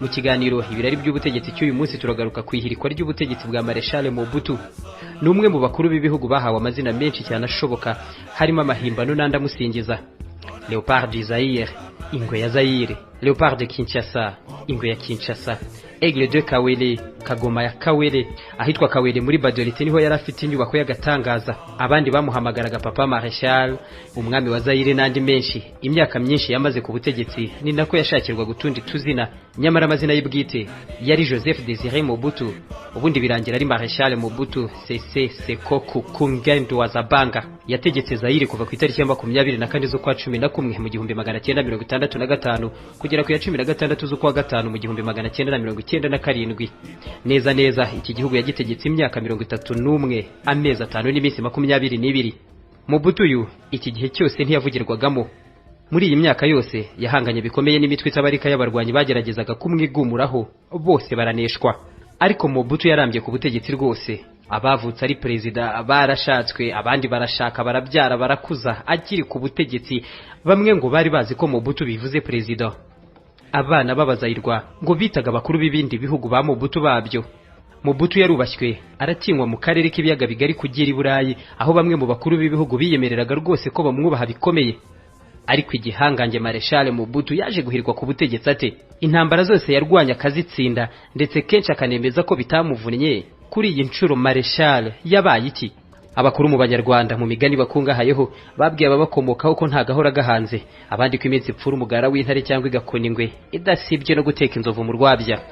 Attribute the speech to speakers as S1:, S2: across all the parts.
S1: Mu kiganiro ibirari by'ubutegetsi cy'uyu munsi turagaruka ku ihirikwa ry'ubutegetsi bwa Marshal Mobutu. Numwe mu bakuru b'ibihugu bahawe amazina menshi cyane ashoboka, harimo amahimbano n'andamusingiza. Leopard du Zaire, ingwe ya Zaire; Leopard de Kinshasa, ingwe ya Kinshasa; Aigle de Kawele, kagoma ya Kawele. Ahitwa Kawele muri Badolite niho yari afite inyubako y'agatangaza. Abandi bamuhamagaraga Papa Marshal, umwami wa Zaire n'andi menshi. Imyaka myinshi yamaze ku butegetsi, ni nako yashakirwa gutundi tuzina, nyamara amazina y'ubwite yari Joseph Désiré Mobutu. Ubundi birangira ari Marshal Mobutu Sese Seko Kungendo wa Zabanga. Yategetse Zaire kuva ku itariki ya 24 z'ukwa 11 mu 1965 kugera ku ya 16 z'ukwa 5 mu 1997. Neza iki gihugu yagitegetse imyaka 31 amezi 5 n'iminsi 22. Mobutu uyu iki gihe cyose ntiyavugirwagamo. Muri iyi myaka yose yahanganye bikomeye n'imitwe itabarika y'abarwanyi bageragezaga kumwigumuraho, bose baraneshwa. Ariko Mobutu yarambye ku butegetsi rwose. Abavutse ari perezida barashatswe, abandi barashaka, barabyara, barakuza. Akiri ku butegetsi bamwe ngo bari bazi ko Mobutu bivuze perezida. Abana babazayirwa ngo bitaga bakuru b'ibindi bihugu ba Mobutu babyo. Mobutu yarubashywe, aratinywa mu karere k'ibiyaga bigari kugera i Burayi, aho bamwe mu bakuru b'ibihugu biyemereraga rwose ko bamwubaha bikomeye. Ariko igihangange Marshal Mobutu yaje guhirwa ku butegetsi ate. Intambara zose yarwanya akazitsinda, ndetse kenshi akanemeza ko bitamuvunnye. Kuri iyi nshuro Marshal yabaye iki? Abakuru mu Banyarwanda mu migani bakungahayeho babwiye ababakomokaho ko nta gahora gahanze, abandi ko iminsi ipfura umugara w'intare cyangwa igakona ingwe idasibye no guteka inzovu mu rwabya.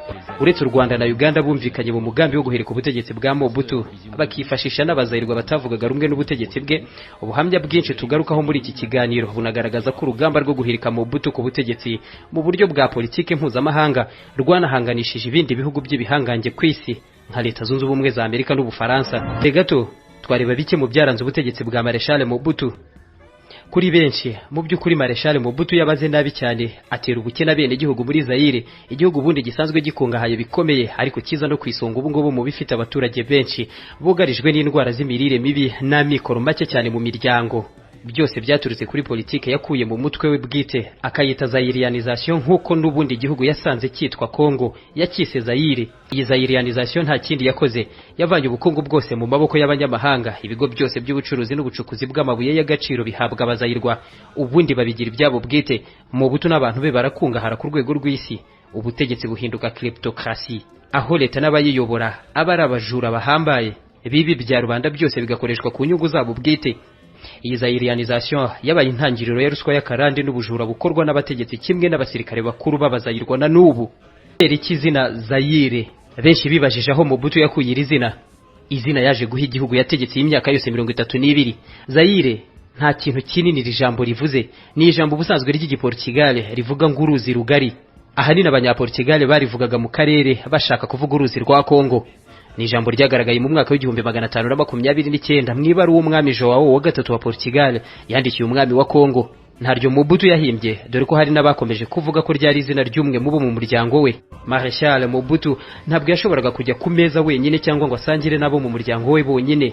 S1: Uretse u Rwanda na Uganda bumvikanye mu mugambi wo guhirika ubutegetsi bwa Mobutu, bakifashisha n'abazayirwa batavugaga rumwe n'ubutegetsi bwe. Ubuhamya bwinshi tugarukaho muri iki kiganiro bunagaragaza ko urugamba rwo guhirika Mobutu ku butegetsi mu buryo bwa politike mpuzamahanga rwanahanganishije ibindi bihugu by'ibihangange ku isi nka Leta Zunze Ubumwe za Amerika n'Ubufaransa. Gato twareba bike mu byaranze ubutegetsi bwa Marshal Mobutu. Kuri benshi mu by'ukuri Marshal Mobutu yabaze nabi cyane, atera ubukene bene igihugu muri Zaire, igihugu bundi gisanzwe gikungahaye bikomeye, ariko kiza no kwisonga ubu ngubu mu bifite abaturage benshi bugarijwe n'indwara z'imirire mibi n'amikoro make cyane mu miryango. Byose byaturutse kuri politike yakuye mu mutwe we bwite, akayita Zairianisation, nk'uko n'ubundi igihugu yasanze cyitwa Kongo yakise Zaire. Iyi Zairianisation nta kindi yakoze, yavanye ubukungu bwose mu maboko y'abanyamahanga. Ibigo byose by'ubucuruzi n'ubucukuzi bw'amabuye y'agaciro bihabwa abazayirwa, ubundi babigira ibyabo bwite. Mobutu n'abantu be barakungahara ku rwego rw'isi. Ubutegetsi buhinduka kleptocracy, aho leta n'abayiyobora aba ari abajura bahambaye. Bibi bya rubanda byose bigakoreshwa ku nyungu zabo bwite. Iyi Zairianisation yabaye intangiriro ya ruswa y'akarande n'ubujura bukorwa n'abategetsi kimwe n'abasirikare bakuru babazayirwa na n'ubu. Ikizina Zaire, benshi bibajije aho Mobutu yakuye iri zina. Izina yaje guha igihugu yategetse imyaka yose 32. Zaire nta kintu kinini iri jambo rivuze, ni ijambo ubusanzwe ry'igiportugal rivuga ngo uruzi rugari. Ahanini abanyaportugal barivugaga mu karere bashaka kuvuga uruzi rwa Kongo. Ni ijambo ryagaragaye mu mwaka w'1529 mw'ibaruwa umwami Joao wa gatatu wa Portugal yandikiye umwami wa Kongo. Ntaryo Mobutu yahimbye, dore ko hari n'abakomeje kuvuga ko ryari izina ry'umwe mu bo mu muryango we. Marshal Mobutu ntabwo yashoboraga kujya ku meza wenyine cyangwa ngo asangire nabo mu muryango we bonyine.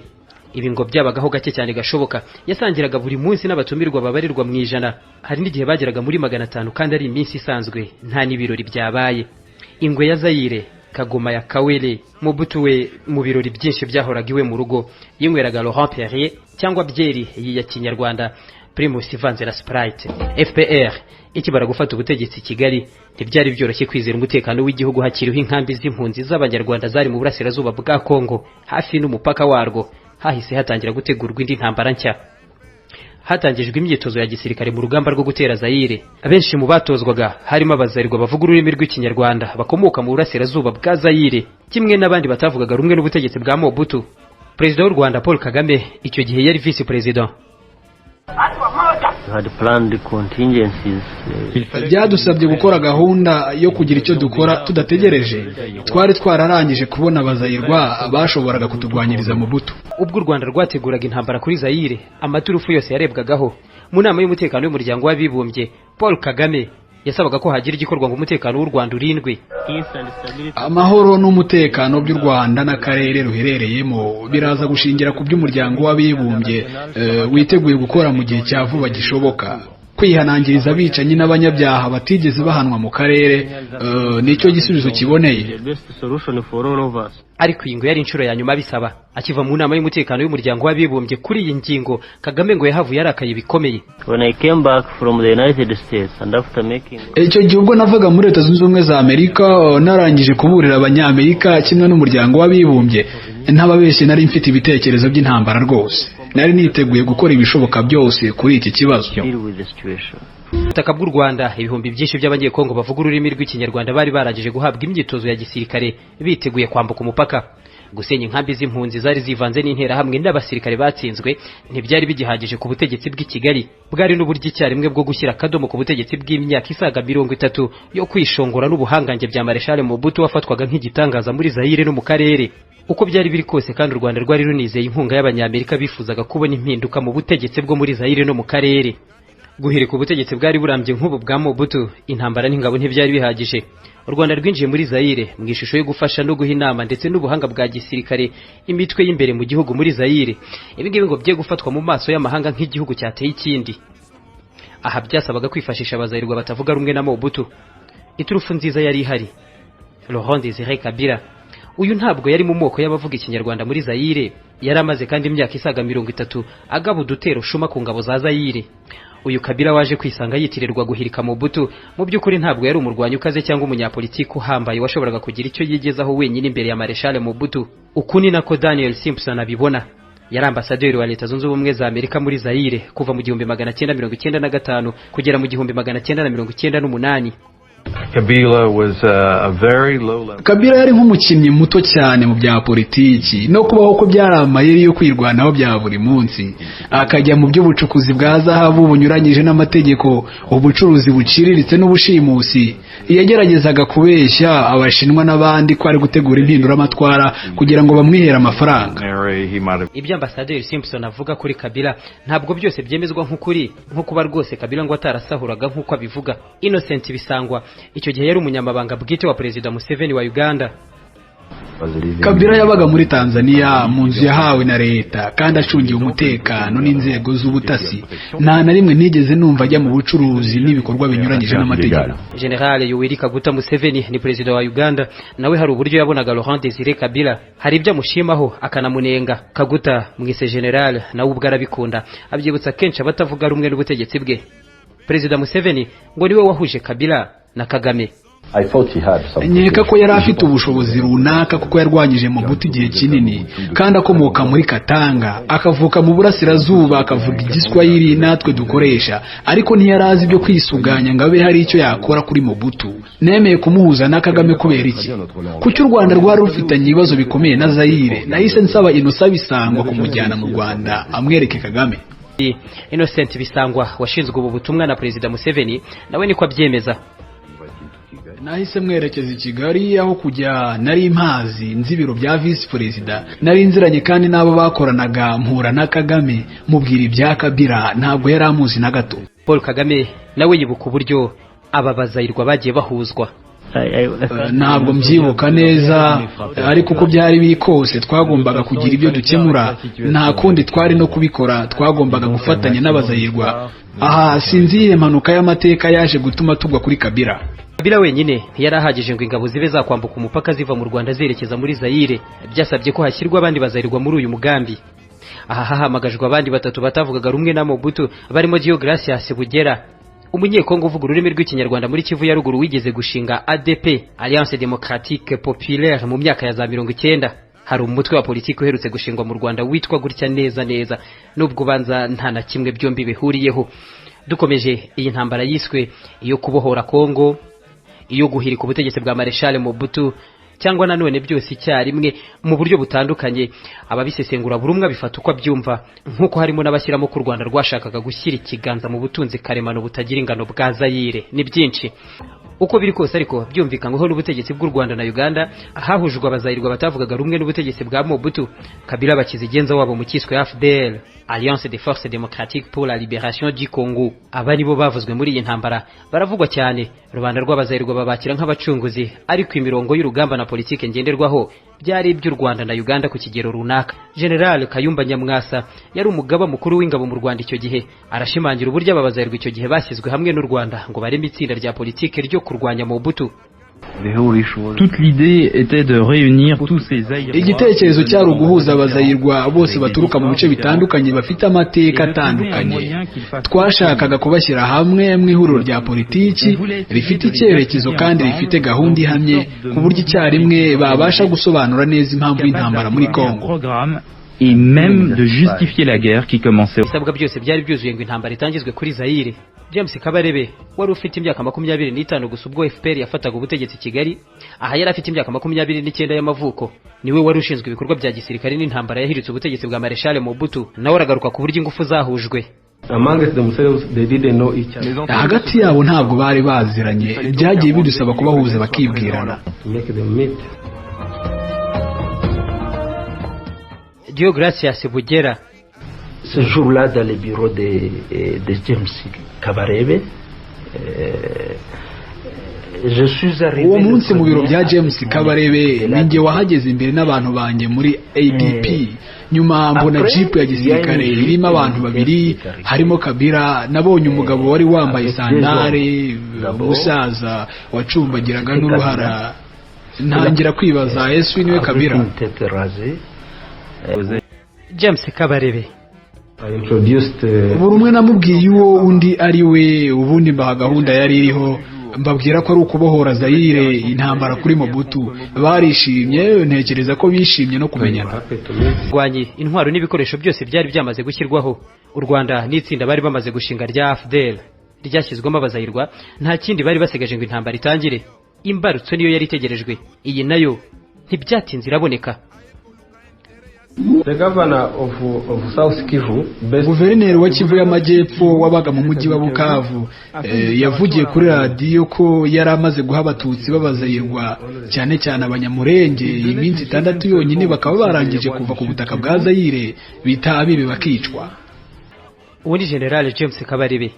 S1: Ibi ngo byabagaho gake cyane gashoboka. Yasangiraga buri munsi n'abatumirwa babarirwa mu ijana. Hari n'igihe bageraga muri 500 kandi ari iminsi isanzwe, nta n'ibirori byabaye. Ingwe ya Zaire, kagoma ya Kawele. Mobutu we mu birori byinshi byahoraga iwe mu rugo yinyweraga Laurent Perrier cyangwa byeri ya Kinyarwanda Primus ivanze na Sprite. FPR ikibara gufata ubutegetsi Kigali, ntibyari byoroshye kwizera umutekano w'igihugu hakiriho inkambi z'impunzi z'abanyarwanda zari mu burasirazuba bwa Kongo hafi n'umupaka warwo. Hahise hatangira gutegurwa indi ntambara nshya. Hatangijwe imyitozo ya gisirikare mu rugamba rwo gutera Zaire. Abenshi mu batozwaga harimo abazayirwa bavuga ururimi rw'Ikinyarwanda bakomoka mu burasirazuba bwa Zaire, kimwe n'abandi batavugaga rumwe n'ubutegetsi bwa Mobutu. Perezida w'u Rwanda Paul Kagame icyo gihe yari vice president.
S2: Byadusabye gukora gahunda yo kugira icyo dukora tudategereje. Twari twararangije kubona abazayirwa bashoboraga kuturwanyiriza Mobutu.
S1: Ubwo u Rwanda rwateguraga intambara kuri Zaire, amaturufu yose yarebwagaho. mu nama y'umutekano y'umuryango w'abibumbye Paul Kagame yasabaga ko hagira igikorwa ngo umutekano w'u Rwanda urindwe.
S2: Amahoro n'umutekano by'u Rwanda n'akarere ruherereyemo biraza gushingira ku by'umuryango w'abibumbye witeguye gukora mu gihe cya vuba gishoboka. Kwihanangiriza abicanyi n'abanyabyaha batigeze bahanwa mu karere nicyo gisubizo kiboneye.
S1: Ariko iyi ngo yari inshuro ya nyuma bisaba. Akiva mu nama y'umutekano y'umuryango w'abibumbye kuri iyi ngingo, Kagame ngo yahavuye yarakaye bikomeye.
S2: Icyo gihe ubwo navaga muri Leta Zunze Ubumwe za Amerika narangije kuburira abanyamerika kimwe n'umuryango w'abibumbye, ntababeshye nari mfite ibitekerezo by'intambara rwose. Nari niteguye gukora ibishoboka byose kuri iki kibazo.
S1: Ubutaka bw'u Rwanda, ibihumbi byinshi by'abanyekongo bavuga ururimi rw'ikinyarwanda bari barangije guhabwa imyitozo ya gisirikare biteguye kwambuka umupaka. Gusenya inkambi z'impunzi zari zivanze n'interahamwe n'abasirikare batsinzwe ntibyari bigihagije ku butegetsi bw'i Kigali. Bwari n'uburyo icyarimwe bwo gushyira akadomo ku butegetsi bw'imyaka isaga 30 yo kwishongora n'ubuhangange bya Marshal Mobutu wafatwaga nk'igitangaza muri Zaire no mu karere. Uko byari biri kose kandi u Rwanda rwari runizeye inkunga y'abanyamerika bifuzaga kubona impinduka mu butegetsi bwo muri Zaire no mu karere. Guhirika ubutegetsi bwari burambye nk'ubu bwa Mobutu, intambara n'ingabo ntibyari bihagije. U Rwanda rwinjiye muri Zaire mu ishusho yo gufasha no guha inama ndetse n'ubuhanga bwa gisirikare imitwe y'imbere mu gihugu muri Zaire. Ibingibi ngo bye gufatwa mu maso y'amahanga nk'igihugu cyateye ikindi. Aha byasabaga kwifashisha abazayirwa batavuga rumwe na Mobutu. Iturufu nziza yari ihari. Laurent Désiré Kabila, uyu ntabwo yari mu moko y'abavuga ikinyarwanda muri Zaire, yari amaze kandi imyaka isaga 30 agaba udutero shuma ku ngabo za Zaire. Uyu Kabila waje kwisanga yitirirwa guhirika Mobutu, mu by'ukuri ntabwo yari umurwanyi ukaze cyangwa umunyapolitiki uhambaye washoboraga kugira icyo yigezaho wenyine imbere ya Marshal Mobutu. Uku ni nako Daniel Simpson abibona. Yari ambasaderi wa Leta Zunze Ubumwe za Amerika muri Zaire kuva mu 1995 kugera mu 1998.
S2: Kabila yari nk'umukinnyi muto cyane mu bya politiki no kubaho ko byari amayeri yo kwirwanaho bya buri munsi. Akajya mu by'ubucukuzi bwa zahabu bunyuranyije n'amategeko, ubucuruzi buciriritse n'ubushimusi. Yageragezaga kubeshya abashinwa n'abandi ko ari gutegura impinduramatwara kugira ngo bamwihere amafaranga.
S1: Ibyo ambasaderi Simpson avuga kuri Kabila ntabwo byose byemezwa nk'ukuri, nko kuba rwose Kabila ngo atarasahuraga nk'uko abivuga. Innocent Bisangwa icyo gihe yari umunyamabanga bwite wa Perezida Museveni wa Uganda.
S2: Kabila yabaga muri Tanzania mu nzu yahawe na leta kandi acungiye umutekano n'inzego z'ubutasi. Nta na rimwe nigeze numva ajya mu bucuruzi n'ibikorwa binyuranyije n'amategeko.
S1: General Yoweri Kaguta Museveni ni Perezida wa Uganda, nawe hari uburyo yabonaga Laurent Désiré Kabila, hari ibyo amushimaho akanamunenga. Kaguta mwise General nawe ubwo arabikunda, abyibutsa kenshi abatavuga rumwe n'ubutegetsi bwe. Perezida Museveni ngo niwe wahuje Kabila na Kagame.
S2: Nkeka ko yari afite ubushobozi runaka kuko yarwanyije Mobutu igihe kinini kandi akomoka muri Katanga, akavuka mu burasirazuba, akavuga igiswahili natwe dukoresha, ariko ntiyarazi ibyo kwisuganya ngo abe hari icyo yakora kuri Mobutu. Nemeye kumuhuza na Kagame kubera iki? Kuki u Rwanda rwari rufitanye ibibazo bikomeye na Zaire, nahise nsaba Innocent Bisangwa kumujyana mu Rwanda amwereke Kagame.
S1: Innocent Bisangwa washinzwe ubu butumwa na Perezida Museveni nawe niko abyemeza.
S2: Nahise mwerekeza i Kigali aho kujya nari mpazi nzibiro bya Vice Perezida, nari nziranye kandi nabo bakoranaga mpura na Kagame mubwira ibya Kabila, ntabwo yari amuzi na gato.
S1: Paul Kagame nawe yibuka uburyo ababazayirwa bagiye bahuzwa.
S2: Ntabwo mbyibuka neza, ariko uko byari biri kose twagombaga kugira ibyo dukemura, nta kundi twari no kubikora, twagombaga gufatanya n'abazayirwa. Aha sinzi impanuka y'amateka yaje gutuma tugwa kuri Kabila.
S1: Kabila wenyine ntiyari ahagije ngo ingabo zibe zakwambuka umupaka ziva mu Rwanda zerekeza muri Zaire, byasabye ko hashyirwa abandi bazayirwa muri uyu mugambi. Aha hahamagajwe abandi batatu batavugaga rumwe na Mobutu, barimo Deogracias Bugera, umunyekongo uvuga ururimi rw'ikinyarwanda muri Kivu ya ruguru wigeze gushinga ADP, Alliance Démocratique Populaire, mu myaka ya za 90. Hari umutwe wa politiki uherutse gushingwa mu Rwanda witwa gutya neza, nubwo banza nta na kimwe byombi bihuriyeho. Dukomeje iyi ntambara yiswe iyo kubohora Kongo, iyo guhirika ubutegetsi bwa Marshal Mobutu, cyangwa nanone byose icyarimwe mu buryo butandukanye. Ababisesengura buri umwe bifata uko abyumva, nkuko harimo n'abashyiramo ku Rwanda rwashakaga gushyira ikiganza mu butunzi karemano butagira ingano bwa Zaire. Ni byinshi. uko biri kose ariko byumvikanyweho n'ubutegetsi bw'u Rwanda na Uganda hahujwe abazayirwa batavugaga rumwe n'ubutegetsi bwa Mobutu. Kabila bakizigenza wabo mu kiswe AFDL, Alliance des Forces Démocratiques pour la Libération du Congo. Aba nibo bavuzwe muri iyi ntambara baravugwa cyane. Rubanda rw'abazayirwa babakira nk'abacunguzi, ariko imirongo y'urugamba na politike ngenderwaho byari iby'u Rwanda na Uganda ku kigero runaka. General Kayumba Nyamwasa yari umugaba mukuru w'ingabo mu Rwanda icyo gihe, arashimangira uburyo abazayirwa icyo gihe bashyizwe hamwe n'u Rwanda ngo bareme itsinda rya politike ryo kurwanya Mobutu.
S3: Toute l'idée était de réunir tous ces Zaïriens.
S2: Igitekerezo cyari uguhuza abazayirwa bose baturuka mu bice bitandukanye bafite amateka atandukanye. Twashakaga kubashyira hamwe mu ihuriro rya politiki rifite icyerekezo kandi rifite gahunda ihamye ku buryo icyarimwe babasha gusobanura neza impamvu y'intambara muri Kongo
S3: et même de justifier la guerre qui commençait.
S1: Isabwa byose byari byuzuye ngo intambara itangizwe kuri Zaire. James Kabarebe wari ufite imyaka 25 gusa ubwo FPR yafataga ubutegetsi Kigali, aha yari afite imyaka 29 y'amavuko. Niwe wari ushinzwe ibikorwa bya gisirikare n'intambara yahiritse ubutegetsi bwa Marshal Mobutu. Nawe aragaruka ku buryo ingufu zahujwe.
S2: Hagati yabo ntabwo bari baziranye, byagiye bidusaba kubahuza bakibwirana.
S1: Gracias Bugera.
S4: Ce jour-là, dans le bureau de James Kabarebe, je suis arrivé.
S2: Uwo munsi mu biro bya James Kabarebe ninjye wahageze imbere n'abantu banjye muri ADP. Nyuma mbona jeep ya gisirikare irimo abantu babiri, harimo Kabila. Nabonye umugabo wari wambaye sandare, umusaza wacumbagiraga n'uruhara. Ntangira kwibaza Yesu niwe Kabila.
S1: James Kabarebe.
S2: Buri umwe namubwiye uwo undi ari we, ubundi mbaha gahunda yari iriho, mbabwira ko ari ukubohora Zaire intambara kuri Mobutu. Barishimye, ntekereza ko bishimye no kumenyana.
S1: Rwanyi intwaro n'ibikoresho byose byari byamaze gushyirwaho. U Rwanda n'itsinda bari bamaze gushinga rya AFDL ryashyizwemo abazayirwa, nta kindi bari basigaje ngo intambara itangire. Imbarutso niyo yari itegerejwe, iyi nayo ntibyatinze iraboneka.
S5: The governor of South Kivu,
S2: Guverineri wa Kivu y'Amajyepfo wabaga mu mujyi wa Bukavu yavugiye kuri radio ko yari amaze guha abatutsi babazayirwa cyane cyane abanyamurenge iminsi 6 yonyine bakaba barangije kuva ku butaka bwa Zaire bita abibe bakicwa.
S1: Uwo ni General James Kabarebe.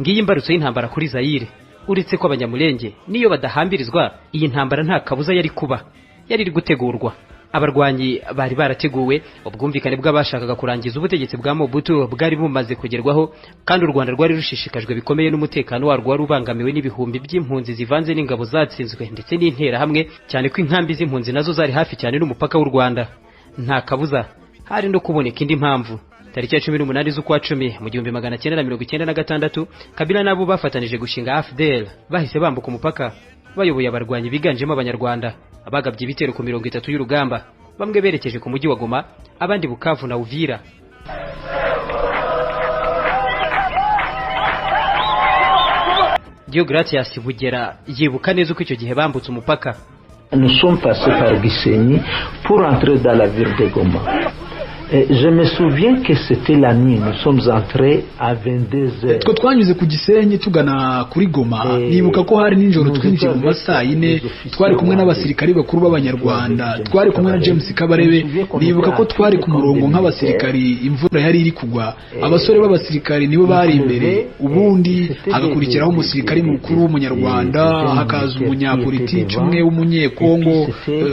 S1: Ngiyi imbarutso y'intambara kuri Zaire. Uretse ko abanyamurenge niyo badahambirizwa, iyi ntambara nta kabuza yari kuba, yari iri gutegurwa. Abarwanyi bari barateguwe, ubwumvikane bw'abashakaga kurangiza ubutegetsi bwa Mobutu bwari bumaze kugerwaho, kandi u Rwanda rwari rushishikajwe bikomeye n'umutekano warwo wari ubangamiwe n'ibihumbi by'impunzi zivanze n'ingabo zatsinzwe ndetse n'intera hamwe, cyane ko inkambi z'impunzi nazo zari hafi cyane n'umupaka w'u Rwanda. Nta kabuza hari no kuboneka indi mpamvu. Tariki ya 18 z'ukwa 10 mu 1996, Kabila nabo bafatanije gushinga AFDL, bahise bambuka umupaka bayoboye abarwanyi biganjemo abanyarwanda. Abagabye ibitero ku 30 y'urugamba, bamwe berekeje ku mujyi wa Goma, abandi Bukavu na Uvira. Gracias Bugera yibuka neza uko icyo gihe bambutse umupaka.
S4: Nous sommes passés par Gisenyi pour entrer dans la ville de Goma. Je me souviens que c'était la nuit, nous sommes entrés à 22h.
S2: Twe twanyuze ku Gisenyi tugana kuri Goma, nibuka ko hari ninjoro twinjiye mu masaa 4, twari kumwe n'abasirikari bakuru b'abanyarwanda, twari kumwe na James Kabarebe. Nibuka ko twari ku murongo nk'abasirikari, imvura yari iri kugwa, abasore b'abasirikari nibo bari imbere, ubundi hagakurikiraho umusirikari mukuru w'umunyarwanda, hakaza umunyapolitiki umwe w'umunyekongo,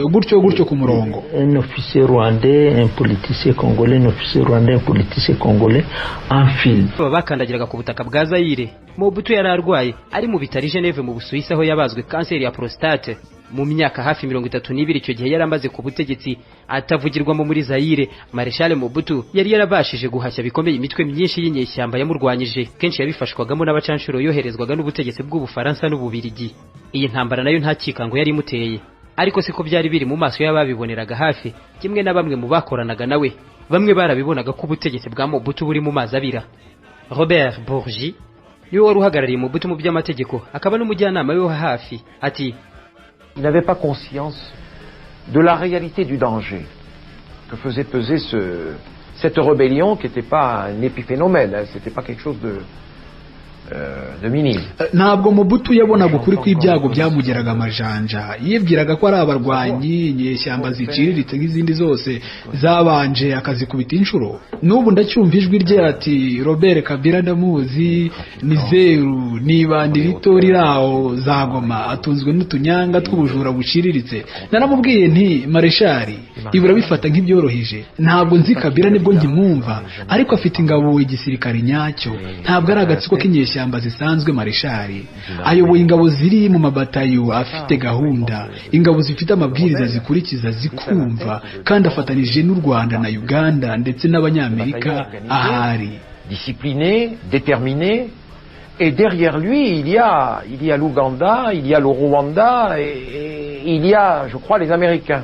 S2: gutyo ku murongo.
S4: Un officier rwandais, un politicien congolais, un officier rwandais, un politicien congolais en file.
S1: Bakandagiraga ku butaka bwa Zaire. Mobutu yari arwaye ari mu bitari Geneve mu Busuwisi aho yabazwe kanseri ya prostate. Mu myaka hafi 32 icyo gihe yari amaze ku butegetsi atavugirwamo muri Zaire. Marshal Mobutu yari yarabashije guhashya bikomeye imitwe myinshi y'inyeshyamba yamurwanyije, kenshi yabifashwagamo n'abacanshuro yoherezwaga n'ubutegetsi bw'Ubufaransa n'Ububirigi. Iyi ntambara nayo nta kikango yari imuteye, ariko siko byari biri mu maso y'ababiboneraga hafi, kimwe na bamwe mu bakoranaga nawe. Bamwe barabibonaga ko ubutegetsi bwa Mobutu buri mu mazi abira. Robert Bourgi niwe wari uhagarariye Mobutu mu by'amategeko, akaba n'umujyanama we hafi, ati
S6: il n'avait pas conscience de la réalité du danger que faisait peser cette rébellion qui n'était pas un épiphénomène, hein, c'était pas quelque chose de minimes.
S2: Ntabwo Mobutu yabonaga ukuri kw'ibyago byamugeraga amajanja, yibwiraga ko ari abarwanyi inyeshyamba ziciriritse nk'izindi zose zabanje akazikubita inshuro. N'ubu ndacyumva ijwi rye ati Robert Kabila ndamuzi, ni zeru, nibandi rito riraho za Goma, atunzwe n'utunyanga tw'ubujura buciriritse. Naramubwiye nti Mareshali, ibura bifata nk'ibyoroheje, ntabwo nzi Kabila nibwo nkimwumva, ariko afite ingabo igisirikare nyacyo, ntabwo ari agatsiko k'inyeshyamba zisanzwe. Mareshali ayoboye ingabo ziri mu mabatayo afite gahunda, ingabo zifite amabwiriza zikurikiza zikumva, kandi afatanije n'u Rwanda na Uganda ndetse n'abanyamerika ahari.
S6: Discipliné, déterminé, et derrière lui il y a l'Ouganda, il y a le Rwanda, et il y a, je crois, les Américains.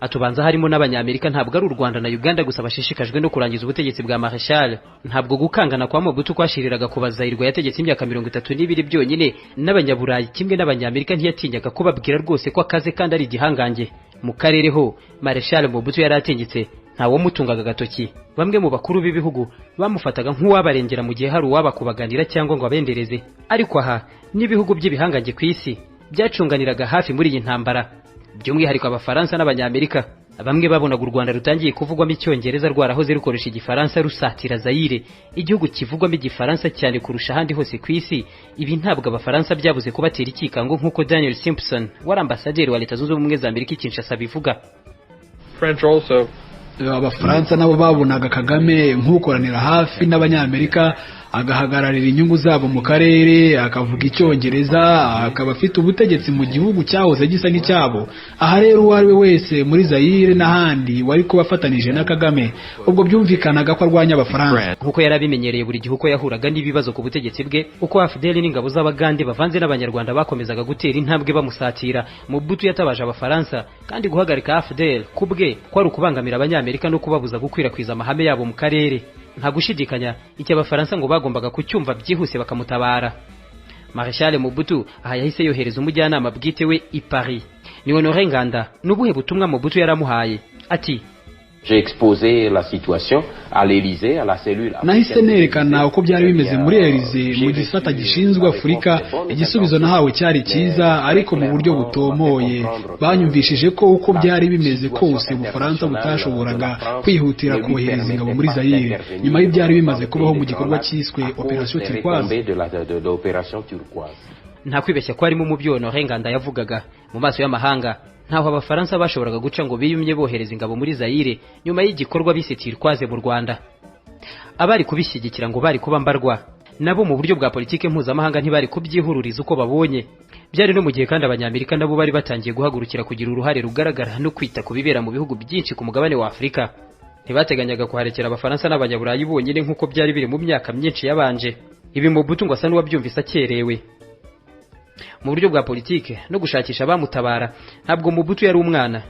S1: Atubanza harimo n'abanyamerika, ntabwo ari u Rwanda na Uganda gusa bashishikajwe no kurangiza ubutegetsi bwa Marshal. Ntabwo gukangana kwa Mobutu kwashiriraga ku bazayirwa yategetse imyaka 32 byonyine, n'abanyaburayi kimwe n'abanyamerika ntiyatinyaga ko babwira rwose ko akaze kandi ari igihangange. Mu karere ho Marshal Mobutu yarategetse, ntawo mutungaga gatoki. Bamwe mu bakuru b'ibihugu bamufataga nk'uwabarengera mu gihe hari uwabakubaganira cyangwa ngo abendereze. Ariko aha n'ibihugu by'ibihangange ku isi byacunganiraga hafi muri iyi ntambara, by'umwihariko Abafaransa n'Abanyamerika. Bamwe babonaga u Rwanda rutangiye kuvugwamo Icyongereza rwarahoze rukoresha Igifaransa rusatira Zaire, igihugu kivugwamo Igifaransa cyane kurusha ahandi hose ku isi. Ibi ntabwo Abafaransa byabuze kubatera ikikango nk'uko Daniel Simpson wari ambasaderi wa Leta Zunze Ubumwe za Amerika i Kinshasa bivuga.
S2: Abafaransa nabo babonaga Kagame nk'ukoranira hafi n'Abanyamerika, agahagararira inyungu zabo mu karere, akavuga Icyongereza, akaba afite ubutegetsi mu gihugu cyahoze gisa n'icyabo. Aha rero uwo ari we wese muri Zaire n'ahandi wari kubafatanije na Kagame, ubwo byumvikanaga ko arwanya Abafaransa.
S1: Nkuko yarabimenyereye buri gihe uko yahuraga n'ibibazo ku butegetsi bwe, uko AFDL n'ingabo z'Abagande bavanze n'Abanyarwanda bakomezaga gutera intambwe bamusatira, Mobutu yatabaje Abafaransa, kandi guhagarika AFDL kubwe kwari ukubangamira Abanyamerika no kubabuza gukwirakwiza amahame yabo mu karere. Nta gushidikanya icyo Abafaransa ngo bagombaga kucyumva byihuse bakamutabara. Marshal Mobutu aha yahise yohereza umujyanama bwite we i Paris, ni Honoré Nganda. N'ubuhe butumwa Mobutu yaramuhaye? Ati
S7: J'ai exposé la situation à l'Élysée, à la cellule.
S2: Nahise nerekana uko byari bimeze muri Élysée mu gisata gishinzwe Afurika. Igisubizo nahawe cyari cyiza, ariko mu buryo butomoye. Banyumvishije ko uko byari bimeze kose Ubufaransa butashoboraga kwihutira kohereza ingabo muri Zaire nyuma y'ibyari bimaze kubaho mu gikorwa cyiswe Opération Turquoise.
S1: Nta kwibeshya ko harimo mu byo Honoré Nganda yavugaga. Mu maso y'amahanga ntaho Abafaransa bashoboraga guca ngo biyumye bohereza ingabo muri Zaire nyuma y'igikorwa bise Turquoise mu Rwanda. Abari kubishyigikira ngo bari kuba mbarwa, nabo mu buryo bwa politike mpuzamahanga ntibari kubyihururiza uko babonye. Byari no mu gihe kandi Abanyamerika nabo bari batangiye guhagurukira kugira uruhare rugaragara no kwita ku bibera mu bihugu byinshi ku mugabane wa Afurika. Ntibateganyaga kuharekera Abafaransa n'Abanyaburayi bonyine nk'uko byari biri mu myaka myinshi yabanje. Ibi Mobutu ngo asa n'uwabyumvise akerewe. Mu buryo bwa politike no gushakisha abamutabara, ntabwo Mobutu yari umwana.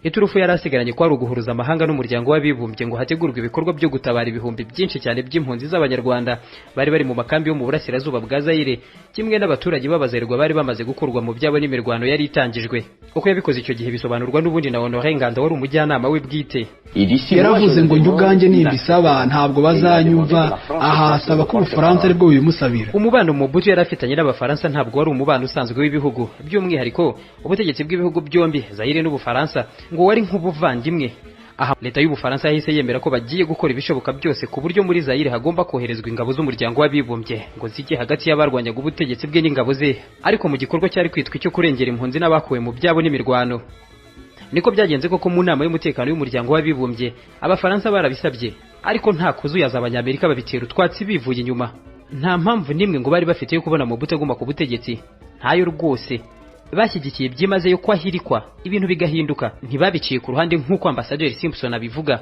S1: Iturufu yari asigaranye kwari uguhuruza amahanga n'umuryango w'abibumbye ngo hategurwe ibikorwa byo gutabara ibihumbi byinshi cyane by'impunzi z'Abanyarwanda bari bari mu makambi yo mu burasirazuba bwa Zaire, kimwe n'abaturage b'abazerwa bari bamaze gukurwa mu byabo n'imirwano yari itangijwe. Uko yabikoze icyo gihe bisobanurwa n'ubundi na Honoré Nganda wari umujyanama we bwite.
S2: Yaravuze ngo njye nimbisaba ntabwo bazanyumva, aha asaba ko Ubufaransa aribwo bimusabira.
S1: Umubano Mobutu yari afitanye n'Abafaransa ntabwo wari umubano usanzwe w'ibihugu, by'umwihariko ubutegetsi bw'ibihugu byombi Zaire n'Ubufaransa ngo wari nk'ubuvandimwe. Aha leta y'Ubufaransa yahise yemera ko bagiye gukora ibishoboka byose ku buryo muri Zaire hagomba koherezwa ingabo z'umuryango w'abibumbye ngo zijye hagati y'abarwanyaga ubutegetsi bwe n'ingabo ze, ariko mu gikorwa cyari kwitwa icyo kurengera impunzi n'abakuwe mu byabo n'imirwano. Niko byagenze koko mu nama y'umutekano y'umuryango w'abibumbye Abafaransa barabisabye, ariko nta kuzuyaza Abanyamerika babitera utwatsi bivuye inyuma. Nta mpamvu nimwe ngo bari bafite yo kubona Mobutu aguma ku butegetsi, ntayo rwose. Bashyigikiye byimaze yo kwahirikwa ibintu bigahinduka, ntibabiciye ku ruhande nk'uko ambasaderi Simpson abivuga.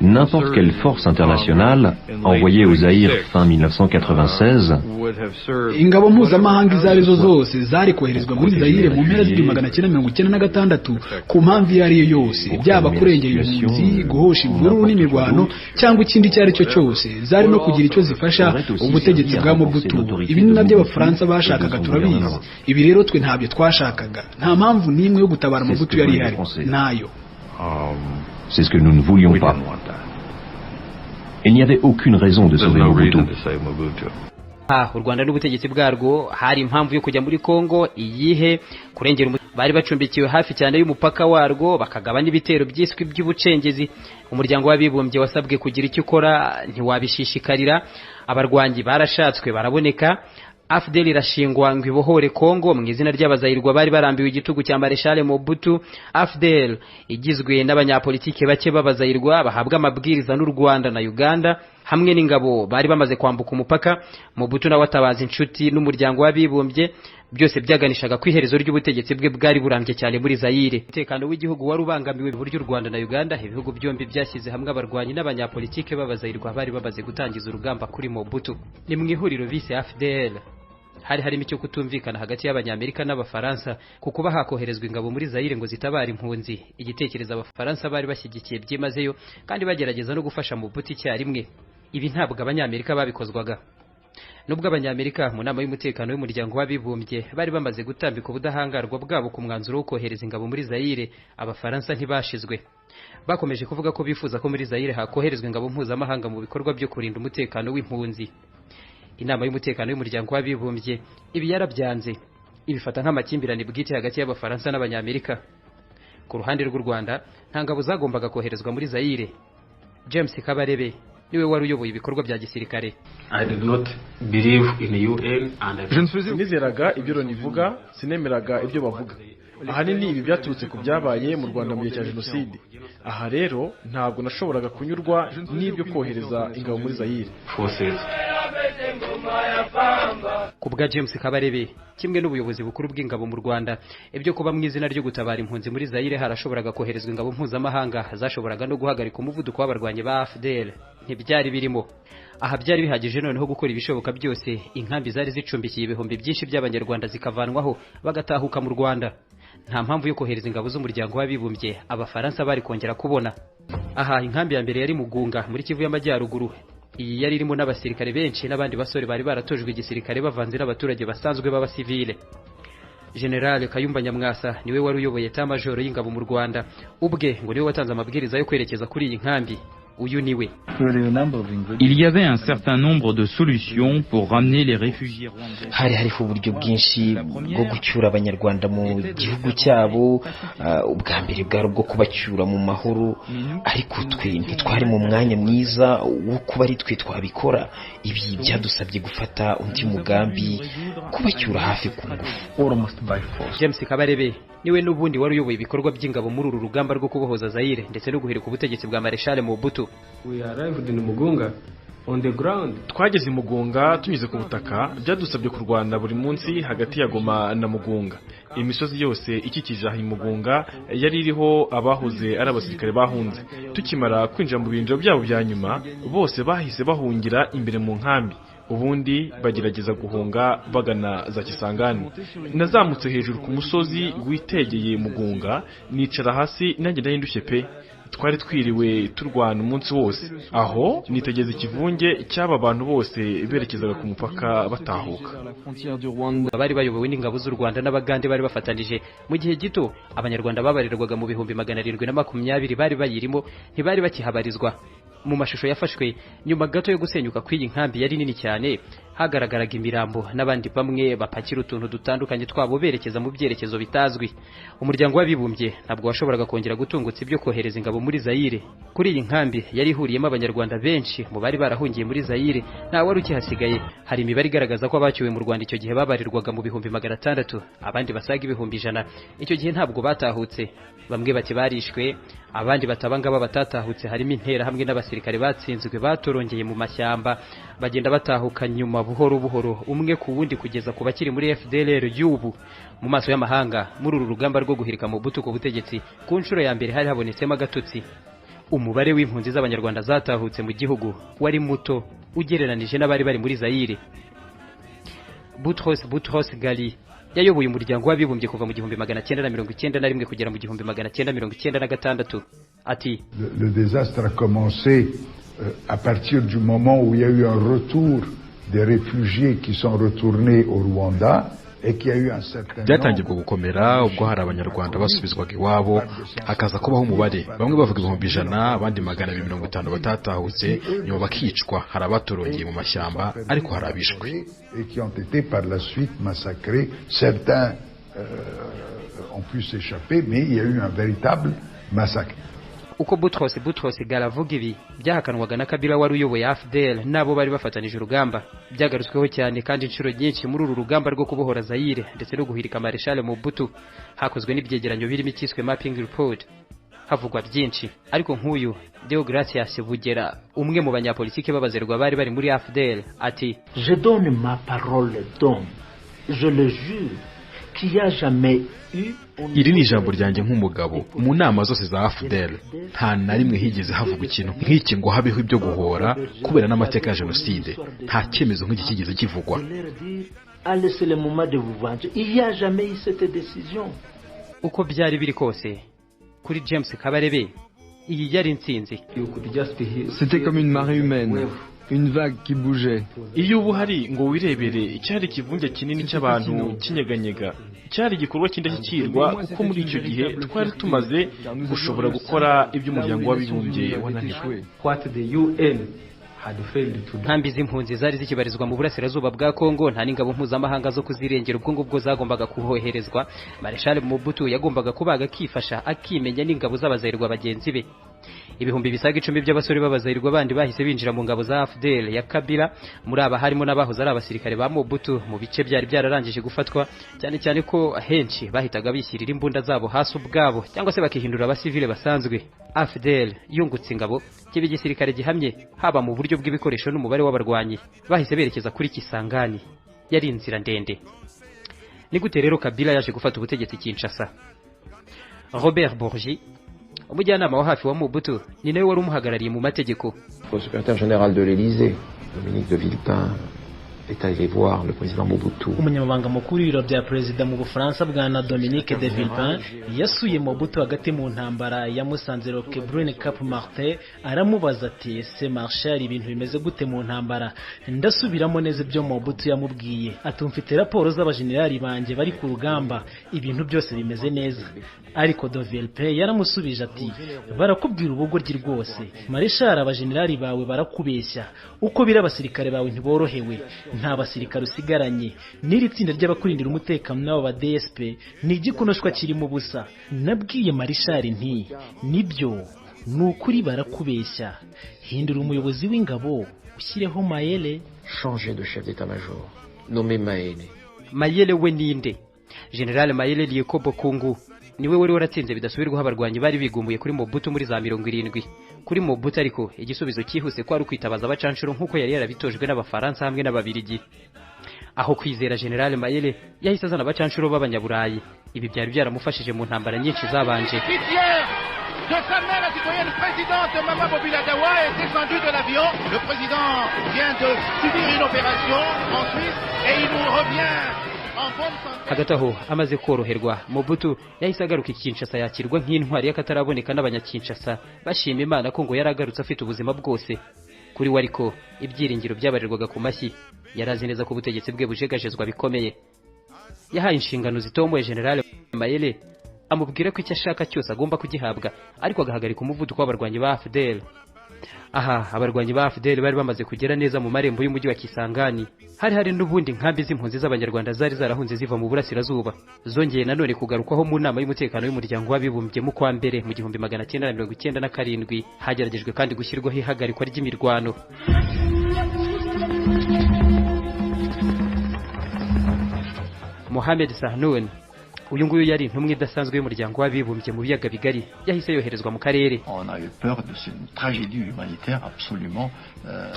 S8: N'importe quelle force internationale envoyée au Zaïre fin 1996
S2: ingabo mpuzamahanga izo arizo zose zari koherezwa muri Zaire mu mpera z'1996 ku mpamvu iyo ariyo yose, byaba kurengera impunzi, guhosha imvururu n'imirwano cyangwa ikindi icyo ari cyo cyose, zari no kugira icyo zifasha ubutegetsi bwa Mobutu. Ibi ni nabyo Abafaransa bashakaga, turabizi. Ibi rero twe ntabyo twashakaga. Nta mpamvu n'imwe yo gutabara Mobutu yari ihari, nayo.
S8: C'est ce que nous ne voulions pas. Il n'y avait aucune raison de sauver Mobutu.
S1: u Rwanda n'ubutegetsi bwarwo hari impamvu yo kujya muri Kongo iyihe kurengera bari bacumbikiwe hafi cyane y'umupaka warwo bakagaba n'ibitero byiswe by'ubucengezi. Umuryango w'abibumbye wasabwe kugira icyo ukora ntiwabishishikarira. Abarwanyi barashatswe baraboneka. AFDL irashingwa ngo ibohore Kongo mu izina ry'abazayirwa bari barambiwe igitugu cya Marshal Mobutu. AFDL igizwe n'abanyapolitike bake b'abazayirwa bahabwa amabwiriza n'u Rwanda na Uganda hamwe n'ingabo bari bamaze kwambuka umupaka. Mobutu nawe atabaza inshuti n'umuryango w'abibumbye, byose byaganishaga ku iherezo ry'ubutegetsi bwe bwari burambye cyane muri Zaire. Umutekano w'igihugu wari ubangamiwe buryo u Rwanda na Uganda, ibihugu byombi byashyize hamwe abarwanyi n'abanyapolitike b'abazayirwa bari bamaze gutangiza urugamba kuri Mobutu. Ni mu ihuriro bise AFDL hari harimo icyo kutumvikana hagati y'Abanyamerika n'Abafaransa kuko bahakoherezwa ingabo muri Zaire ngo zitabare impunzi. Igitekerezo Abafaransa bari bashyigikiye byimazeyo kandi bagerageza no gufasha Mobutu icyarimwe. Ibi ntabwo Abanyamerika babikozwaga. Nubwo Abanyamerika mu nama y'umutekano w'umuryango w'abibumbye bari bamaze gutambika ubudahangarwa bwabo ku mwanzuro wo kohereza ingabo muri Zaire, Abafaransa ntibashizwe. Bakomeje kuvuga ko bifuza ko muri Zaire hakoherezwa ingabo mpuzamahanga mu bikorwa byo kurinda umutekano w'impunzi. Inama y'umutekano y'umuryango w'abibumbye ibi yarabyanze, ibifata nk'amakimbirane bwite hagati y'Abafaransa n'Abanyamerika. Ku ruhande rw'u Rwanda nta ngabo zagombaga koherezwa muri Zaire. James Kabarebe niwe wari uyoboye ibikorwa bya gisirikare.
S9: Sinizeraga ibyo Loni ivuga, sinemeraga ibyo bavuga. Ahanini ibi byaturutse ku byabaye mu Rwanda mu gihe cya Jenoside. Aha rero ntabwo nashoboraga kunyurwa n'ibyo kohereza ingabo muri Zaire.
S1: Kubwa James Kabarebe kimwe n'ubuyobozi bukuru bw'ingabo mu Rwanda, ibyo kuba mu izina ryo gutabara impunzi muri Zaire harashoboraga koherezwa ingabo mpuzamahanga zashoboraga no guhagarika umuvuduko w'abarwanyi ba AFDL ntibyari birimo. Aha byari bihagije noneho gukora ibishoboka byose inkambi zari zicumbikiye ibihumbi byinshi by'Abanyarwanda zikavanwaho bagatahuka mu Rwanda. Nta mpamvu yo kohereza ingabo z'umuryango w'abibumbye Abafaransa bari kongera kubona. Aha inkambi ya mbere yari Mugunga muri Kivu y'Amajyaruguru. Iyi yari irimo n'abasirikare benshi n'abandi basore bari baratojwe igisirikare bavanze n'abaturage basanzwe b'abasivile. General Kayumba Nyamwasa niwe wari uyoboye etat-major y'ingabo mu Rwanda. Ubwe ngo niwe watanze amabwiriza yo kwerekeza kuri iyi nkambi. Uyu niwe.
S3: Il y avait un certain nombre de solutions pour ramener les réfugiés rwandais.
S10: Hari hariho uburyo bwinshi bwo gucyura Abanyarwanda mu gihugu cyabo. Ubwa mbere bwari bwo kubacyura mu mahoro, ariko twe ntitwari mu mwanya mwiza wo kuba ari twe twabikora. Ibi byadusabye gufata undi mugambi kubacyura hafi ku ngufu.
S1: James Kabarebe niwe n'ubundi wari uyoboye ibikorwa by'ingabo muri uru rugamba rwo kubohoza Zaire ndetse no guhirika ubutegetsi bwa Marshal Mobutu.
S5: We arrived in Mugunga on the ground.
S9: Twageze Mugunga tunyuze ku butaka, byadusabye kurwana buri munsi hagati ya Goma na Mugunga. Imisozi yose ikikije aho Mugunga yari iriho abahoze ari abasirikare bahunze. Tukimara kwinjira mu binjiro byabo bya nyuma, bose bahise bahungira imbere mu nkambi. Ubundi bagerageza guhunga bagana za Kisangani. Nazamutse hejuru ku musozi witegeye Mugunga, nicara hasi nanjye ndahindushye pe. Twari twiriwe turwana umunsi wose. Aho nitegeza ikivunge cy'aba bantu bose berekezaga ku mupaka batahuka.
S1: Bari bayobowe n'ingabo z'u Rwanda n'Abagande bari bafatanije. Mu gihe gito Abanyarwanda babarirwaga mu bihumbi 720 bari bayirimo, ntibari bakihabarizwa. Mu mashusho yafashwe nyuma gato yo gusenyuka kw'iyi nkambi yari nini cyane, hagaragaraga imirambo n'abandi bamwe bapakira utuntu dutandukanye twabo berekeza mu byerekezo bitazwi. Umuryango w'abibumbye ntabwo washoboraga kongera gutungutsa ibyo kohereza ingabo muri Zaire. Kuri iyi nkambi yari ihuriyemo Abanyarwanda benshi mu bari barahungiye muri Zaire, nta wari ukihasigaye. Hari imibare igaragaza ko abacyuwe mu Rwanda icyo gihe babarirwaga mu bihumbi 600, abandi basaga ibihumbi 100. Icyo gihe ntabwo batahutse, bamwe bati barishwe, abandi batabanga batatahutse. Harimo intera hamwe n'abasirikare batsinzwe batorongeye mu mashyamba, bagenda batahuka nyuma buhoro buhoro umwe ku wundi kugeza ku bakiri muri FDLR y'ubu. Mu maso y'amahanga muri uru rugamba rwo guhirika Mobutu ku butegetsi, ku nshuro ya mbere hari habonetsemo agatotsi. Umubare w'impunzi z'Abanyarwanda zatahutse mu gihugu wari muto ugereranije n'abari bari muri Zaire. Boutros Ghali yayoboye umuryango w'abibumbye kuva mu 1991 kugera mu 1996. Ati
S11: le désastre a commencé à partir du moment où il y a eu un retour des réfugiés qui sont retournés au Rwanda.
S12: byatangiye gukomera ubwo hari abanyarwanda basubizwaga iwabo hakaza kubaho umubare bamwe bavuga 100 abandi 250 batatahutse nyuma bakicwa hari abatorongeye mu mashyamba ariko hari abishwe
S11: ont pu s'échapper mais il y a eu un véritable massacre.
S1: Uko Boutros Ghali ibi byahakanwaga na Kabila wari uyoboye AFDL nabo bari bafatanije urugamba byagarutsweho cyane kandi inshuro nyinshi muri uru rugamba rwo kubohora Zaire ndetse no guhirika Marshal Mobutu hakozwe n'ibyegeranyo birimo ikiswe mapping report havugwa byinshi ariko nk'uyu Deogracias Bugera umwe mu banyapolitike babazerwa bari muri AFDL ati
S4: Je donne ma parole d'homme je le jure qu'il y a jamais
S12: iri ni ijambo ryanjye nk'umugabo mu nama zose za AFDL nta na rimwe higeze havugwa ikintu nk'iki ngo habeho ibyo guhora kubera n'amateka ya jenoside nta cyemezo nk'iki kigeze kivugwa
S1: uko byari biri kose kuri James Kabarebe iyi yari intsinzi.
S13: C'était comme une marée humaine, une vague qui bougeait.
S9: Iyo ubu hari ngo wirebere icyari kivunge kinini cy'abantu kinyeganyega cyari igikorwa cy'indashyikirwa kuko muri icyo gihe twari tumaze gushobora gukora iby'umuryango w'abibumbye wananiwe.
S1: Nkambi z'impunzi zari zikibarizwa mu burasirazuba bwa Kongo nta n'ingabo mpuzamahanga zo kuzirengera ubwo ngubwo zagombaga kuhoherezwa. Marshal Mobutu yagombaga kubaga akifasha akimenya n'ingabo z'abazayirwa bagenzi be. Ibihumbi bisaga 10 by'abasore b'abazayirwa bandi bahise binjira mu ngabo za AFDL ya Kabila, muri aba harimo n'abahoze ari abasirikare ba Mobutu mu bice byari byararangije gufatwa, cyane cyane ko henshi bahitaga bishyirira imbunda zabo hasi ubwabo cyangwa se bakihindura abasivile basanzwe. AFDL yungutse ingabo kibe gisirikare gihamye haba mu buryo bw'ibikoresho n'umubare w'abarwanyi, bahise berekeza kuri Kisangani. Yari inzira ndende. Ni gute rero Kabila yaje gufata ubutegetsi Kinshasa? Robert Bourgi, umujyanama wa hafi wa Mobutu, ni nawe wari umuhagarariye mu mategeko.
S6: Le secrétaire général de l'Élysée, Dominique de Villepin, est allé voir le président Mobutu.
S14: Umunyamabanga mukuru w'ibiro bya perezida mu Bufaransa bwana Dominique de Villepin yasuye Mobutu hagati mu ntambara ya Musanze Roquebrune Cap Martin, aramubaza ati ese Marshal ibintu bimeze gute mu ntambara? Ndasubiramo neza ibyo Mobutu yamubwiye, atumfite raporo z'abajenerali banje bari ku rugamba, ibintu byose bimeze neza. Ariko de Villepin yaramusubije ati barakubwira ubugoryi rwose, Marshal abajenerali bawe barakubeshya, uko bira abasirikare bawe ntiborohewe, nta basirikare usigaranye, n'iri tsinda ry'abakurindira umutekano n'abo ba DSP ni igikonoshwa kirimo busa. Nabwiye Marshal nti nibyo nukuri barakubeshya, hindura umuyobozi w'ingabo ushyireho Mayele.
S6: Changer de chef d'état-major, nommé Mayele.
S1: Mayele we ninde? General Mayele Liekobo Kungu niwe wari waratsinze bidasubirwaho abarwanyi bari bigumuye kuri Mobutu muri za 70. Kuri Mobutu ariko igisubizo cyihuse kwari kwitabaza abacanshuro nkuko yari yarabitojwe n'abafaransa hamwe n'ababirigi. Aho kwizera General Mayele yahise azana abacanshuro b'abanyaburayi. Ibi byari byaramufashije mu ntambara nyinshi zabanje.
S15: De sa main, la citoyenne présidente Mama Bobila Dawa est descendue de l'avion. Le président vient de subir une opération en Suisse et il nous revient en bonne santé.
S1: Hagati aho amaze koroherwa, Mobutu yahise agaruka Kinshasa yakirwa nk'intwari y'akataraboneka n'abanyakinshasa bashima Imana ko ngo yaragarutse afite ubuzima bwose. Kuri we ariko ibyiringiro byabarirwaga ku mashyi, yarazi neza ko ubutegetsi bwe bujegajezwa bikomeye. Yahaye inshingano zitomboye General Mayele, amubwira ko icyo ashaka cyose agomba kugihabwa, ariko agahagarika umuvuduko w'abarwanyi ba AFDL. Aha abarwanyi ba AFDL bari bamaze kugera neza mu marembo y'umujyi wa Kisangani. Hari n'ubundi nkambi z'impunzi z'abanyarwanda zari zarahunze ziva mu burasirazuba, zongeye nanone kugarukwaho mu nama y'umutekano y'umuryango w'abibumbye mu kwa mbere mu 1997 hageragejwe kandi gushyirwaho ihagarikwa ry'imirwano. Mohamed Sahnoun, uyu nguyu yari intumwa idasanzwe y'umuryango w'abibumbye mu biyaga bigari, yahise yoherezwa mu karere.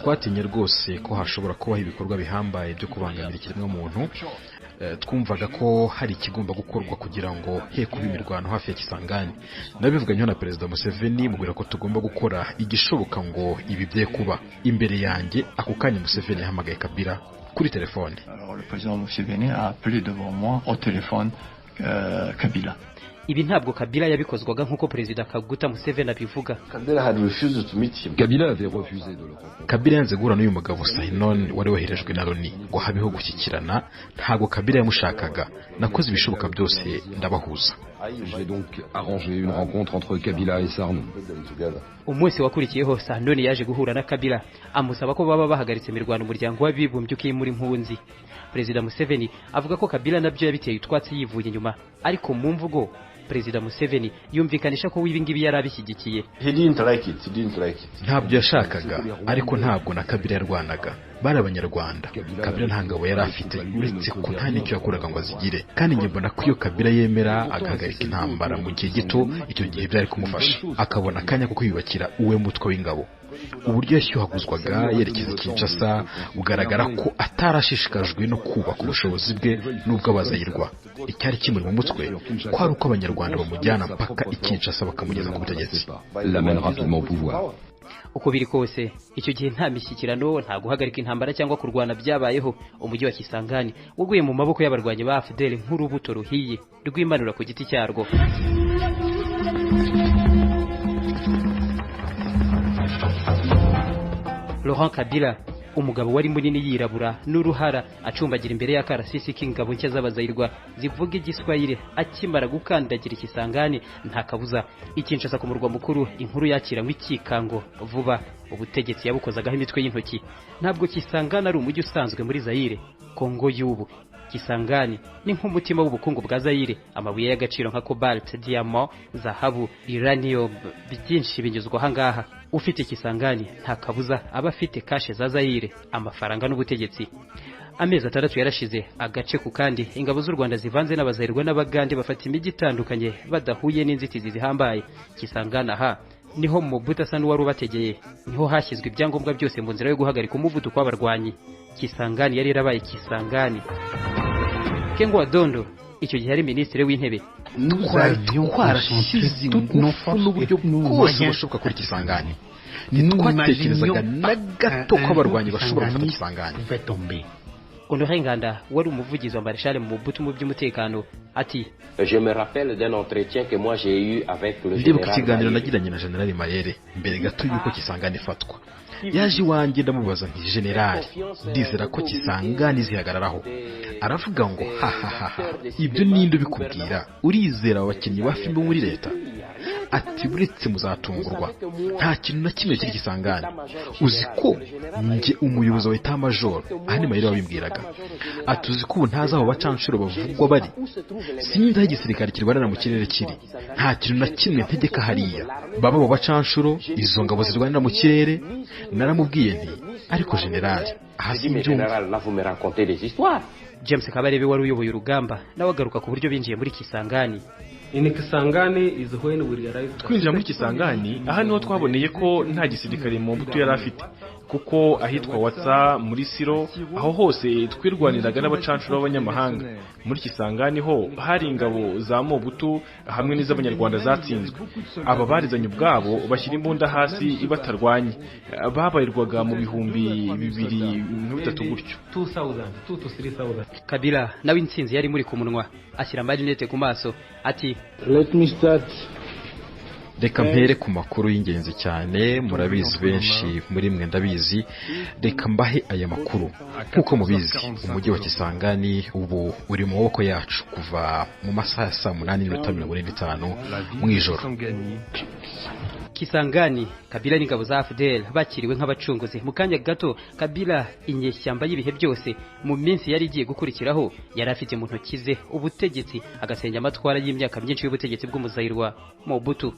S12: Twatinye rwose ko hashobora kubaho ibikorwa bihambaye byo kubangamira ikiremwamuntu. Twumvaga ko hari ikigomba gukorwa kugira ngo he kuba imirwano hafi ya Kisangani. Nabivuganye na Perezida Museveni mubwira ko tugomba gukora igishoboka ngo ibi bye kuba. Imbere yanjye ako kanya Museveni yahamagaye Kabila kuri telefone.
S16: Alors le président Museveni a appelé devant moi au téléphone Kabila.
S1: ibi ntabwo Kabila yabikozwaga nk'uko Perezida Kaguta Museveni abivuga.
S12: Kabila yanze guhura n'uyu mugabo Sainon wari woherejwe na Loni ngo habeho gushyikirana. Ntabwo Kabila yamushakaga. Nakoze ibishoboka byose ndabahuza.
S16: J'ai donc arrangé une rencontre entre Kabila et Sarnou.
S1: Umunsi wakurikiyeho Sainon yaje guhura na Kabila amusaba ko baba bahagaritse imirwano umuryango w'abibumbye ukimura impunzi. Perezida Museveni avuga ko Kabila nabyo yabiteye utwatsi yivuye inyuma, ariko mu mvugo Perezida Museveni yumvikanisha ko ibingibi yari abishyigikiye.
S12: Ntabyo yashakaga, ariko ntabwo na Kabila yarwanaga. Bari abanyarwanda. Kabila nta ngabo yari afite, uretse ko nta n'icyo yakoraga ngo azigire. Kandi njye mbona ko iyo Kabila yemera agahagarika intambara mu gihe gito, icyo gihe byari kumufasha akabona akanya ko kwiyubakira uwe mutwe w'ingabo. Uburyo yashyuhaguzwaga yerekeza Kinshasa bugaragara ko atarashishikajwe no kubaka ubushobozi bwe n'ubw'abazayirwa. Icyari kimuri mu mutwe ko ari uko abanyarwanda bamujyana mpaka i Kinshasa bakamugeza ku butegetsi.
S1: Uko biri kose icyo gihe nta mishyikirano, nta guhagarika intambara cyangwa kurwana byabayeho. Umujyi wa Kisangani waguye mu maboko y'abarwanyi ba FDL nk'urubuto ruhiye rw'imanura ku giti cyarwo. Laurent Kabila, umugabo wari munini yirabura n'uruhara, acumbagira imbere y'akarasisi k'ingabo nshya z'abazayirwa zivuga igiswahili, akimara gukandagira Kisangani nta kabuza Kinshasa ku murwa mukuru inkuru yakira nk'ikikango vuba. Ubutegetsi yabukozagaho imitwe y'intoki. Ntabwo Kisangani ari umujyi usanzwe muri Zaire, Kongo y'ubu. Kisangani ni nk'umutima w'ubukungu bwa Zaire. Amabuye y'agaciro nka cobalt, diamant, zahabu, uranium byinshi binyuzwa ahangaha. Ufite Kisangani nta kabuza aba afite kashe za Zaire, amafaranga n'ubutegetsi. Amezi 6 yarashize agace ku kandi ingabo z'u Rwanda zivanze n'abazayirwa n'abagande bafata imijyi itandukanye badahuye n'inzitizi zihambaye. Kisangani aha niho Mobutu asa n'uwari ubategeye, niho hashyizwe ibyangombwa byose mu nzira yo guhagarika umuvuduko w'abarwanyi. Kisangani yari yarabaye Kisangani. Kengwa Dondo icyo gihe ari minisitiri w'intebe.
S12: Twarashyize ingufu n'uburyo bwose bushoboka kuri Kisangani. Ntitwatekerezaga na gato ko abarwanyi bashobora gufata Kisangani.
S1: Honoré Nganda wari umuvugizi wa Marshal Mobutu mu by'umutekano ati:
S7: Je me rappelle d'un entretien que moi j'ai eu avec le
S12: général. Ndibuka ikiganiro nagiranye na General Mayere mbere gato yuko Kisangani ifatwa. Yaje iwanjye ndamubaza nti General, ndizera ko Kisangani zihagararaho. Aravuga ngo ibyo ninde bikubwira? Urizera abakinnyi ba filime muri leta? Ati buretse muzatungurwa, nta kintu na kimwe kiri Kisangani. Uzi ko nje umuyobozi wa Etat Major ahani Mayire wabimbwiraga. Atuzi ko ntaza aho bacanshuro bavugwa bari. Sinzi aho igisirikare kirwanira mu kirere kiri. Nta kintu na kimwe ntegeka hariya. Baba abo bacanshuro izo ngabo zirwanira mu kirere. Naramubwiye nti ariko General hasi
S7: byumva.
S1: James Kabarebe wari uyoboye urugamba nawe agaruka ku buryo binjiye muri Kisangani.
S9: Twinjira muri Kisangani aha niho twaboneye ko nta gisirikare mu Mobutu yari afite, kuko ahitwa Watsa muri Siro aho hose twirwaniraga n'abacanshuro b'abanyamahanga. Muri Kisangani ho hari ingabo za Mobutu hamwe n'iz'abanyarwanda zatsinzwe. Aba barizanye ubwabo bashyira imbunda hasi batarwanye, babayirwaga mu bihumbi 2,000 gutyo.
S1: Kabila nawe intsinzi yari muri ku munwa, ashyira amarinete ku maso ati:
S4: Let me start.
S12: Reka mpere ku makuru y'ingenzi cyane, murabizi benshi muri mwe ndabizi. Reka mbahe aya makuru. Kuko mubizi umujyi wa Kisangani ubu uri mu maboko yacu kuva mu masaha ya 8:45 mu ijoro.
S1: Kisangani, Kabila n'ingabo za FDL bakiriwe nk'abacunguzi. Mu kanya gato Kabila inyeshyamba y'ibihe byose mu minsi yari igiye gukurikiraho yari afite mu ntoki ze ubutegetsi, agasenya amatwara y'imyaka myinshi y'ubutegetsi bw'umuzayirwa Mobutu.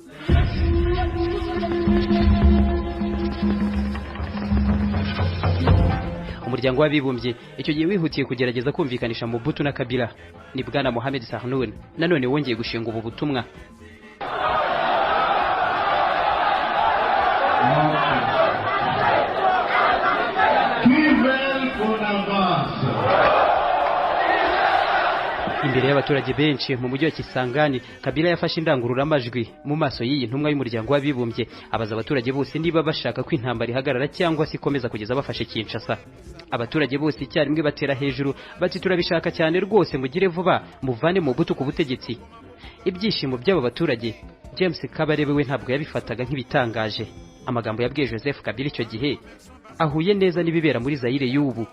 S1: Umuryango w'abibumbye icyo gihe wihutiye kugerageza kumvikanisha Mobutu na Kabila. Ni bwana Mohamed Sahnoun nanone wongeye gushinga ubu butumwa. Imbere y'abaturage benshi mu mujyi wa Kisangani, Kabila yafashe indangururamajwi mu maso y'iyi ntumwa y'umuryango w'abibumbye, abaza abaturage bose niba bashaka ko intambara ihagarara cyangwa se ikomeza kugeza bafashe Kinshasa. Abaturage bose icyarimwe batera hejuru bati turabishaka cyane rwose, mugire vuba muvane Mobutu ku butegetsi. ibyishimo by'abo baturage James Kabarebe we ntabwo yabifataga nk'ibitangaje. Amagambo yabwiye Joseph Kabila icyo gihe ahuye neza n'ibibera muri Zaire y'ubu.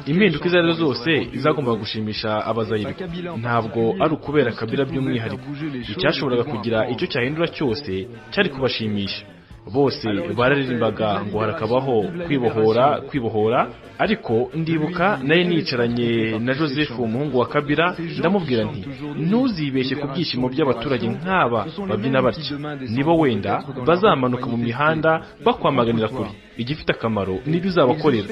S9: impinduka izo arizo zose izagomba gushimisha abazayire, ntabwo ari ukubera Kabila by'umwihariko. Icyashoboraga kugira icyo cyahindura cyose cyari kubashimisha. Bose bararirimbaga ngo harakabaho kwibohora, ariko ndibuka naye nicaranye na Joseph umuhungu wa Kabila ndamubwira nti ntuzibeshye ku byishimo by'abaturage nk'aba babyina batya, nibo wenda bazamanuka mu mihanda bakwamaganira kure. Igifite akamaro nibyo uzabakorera.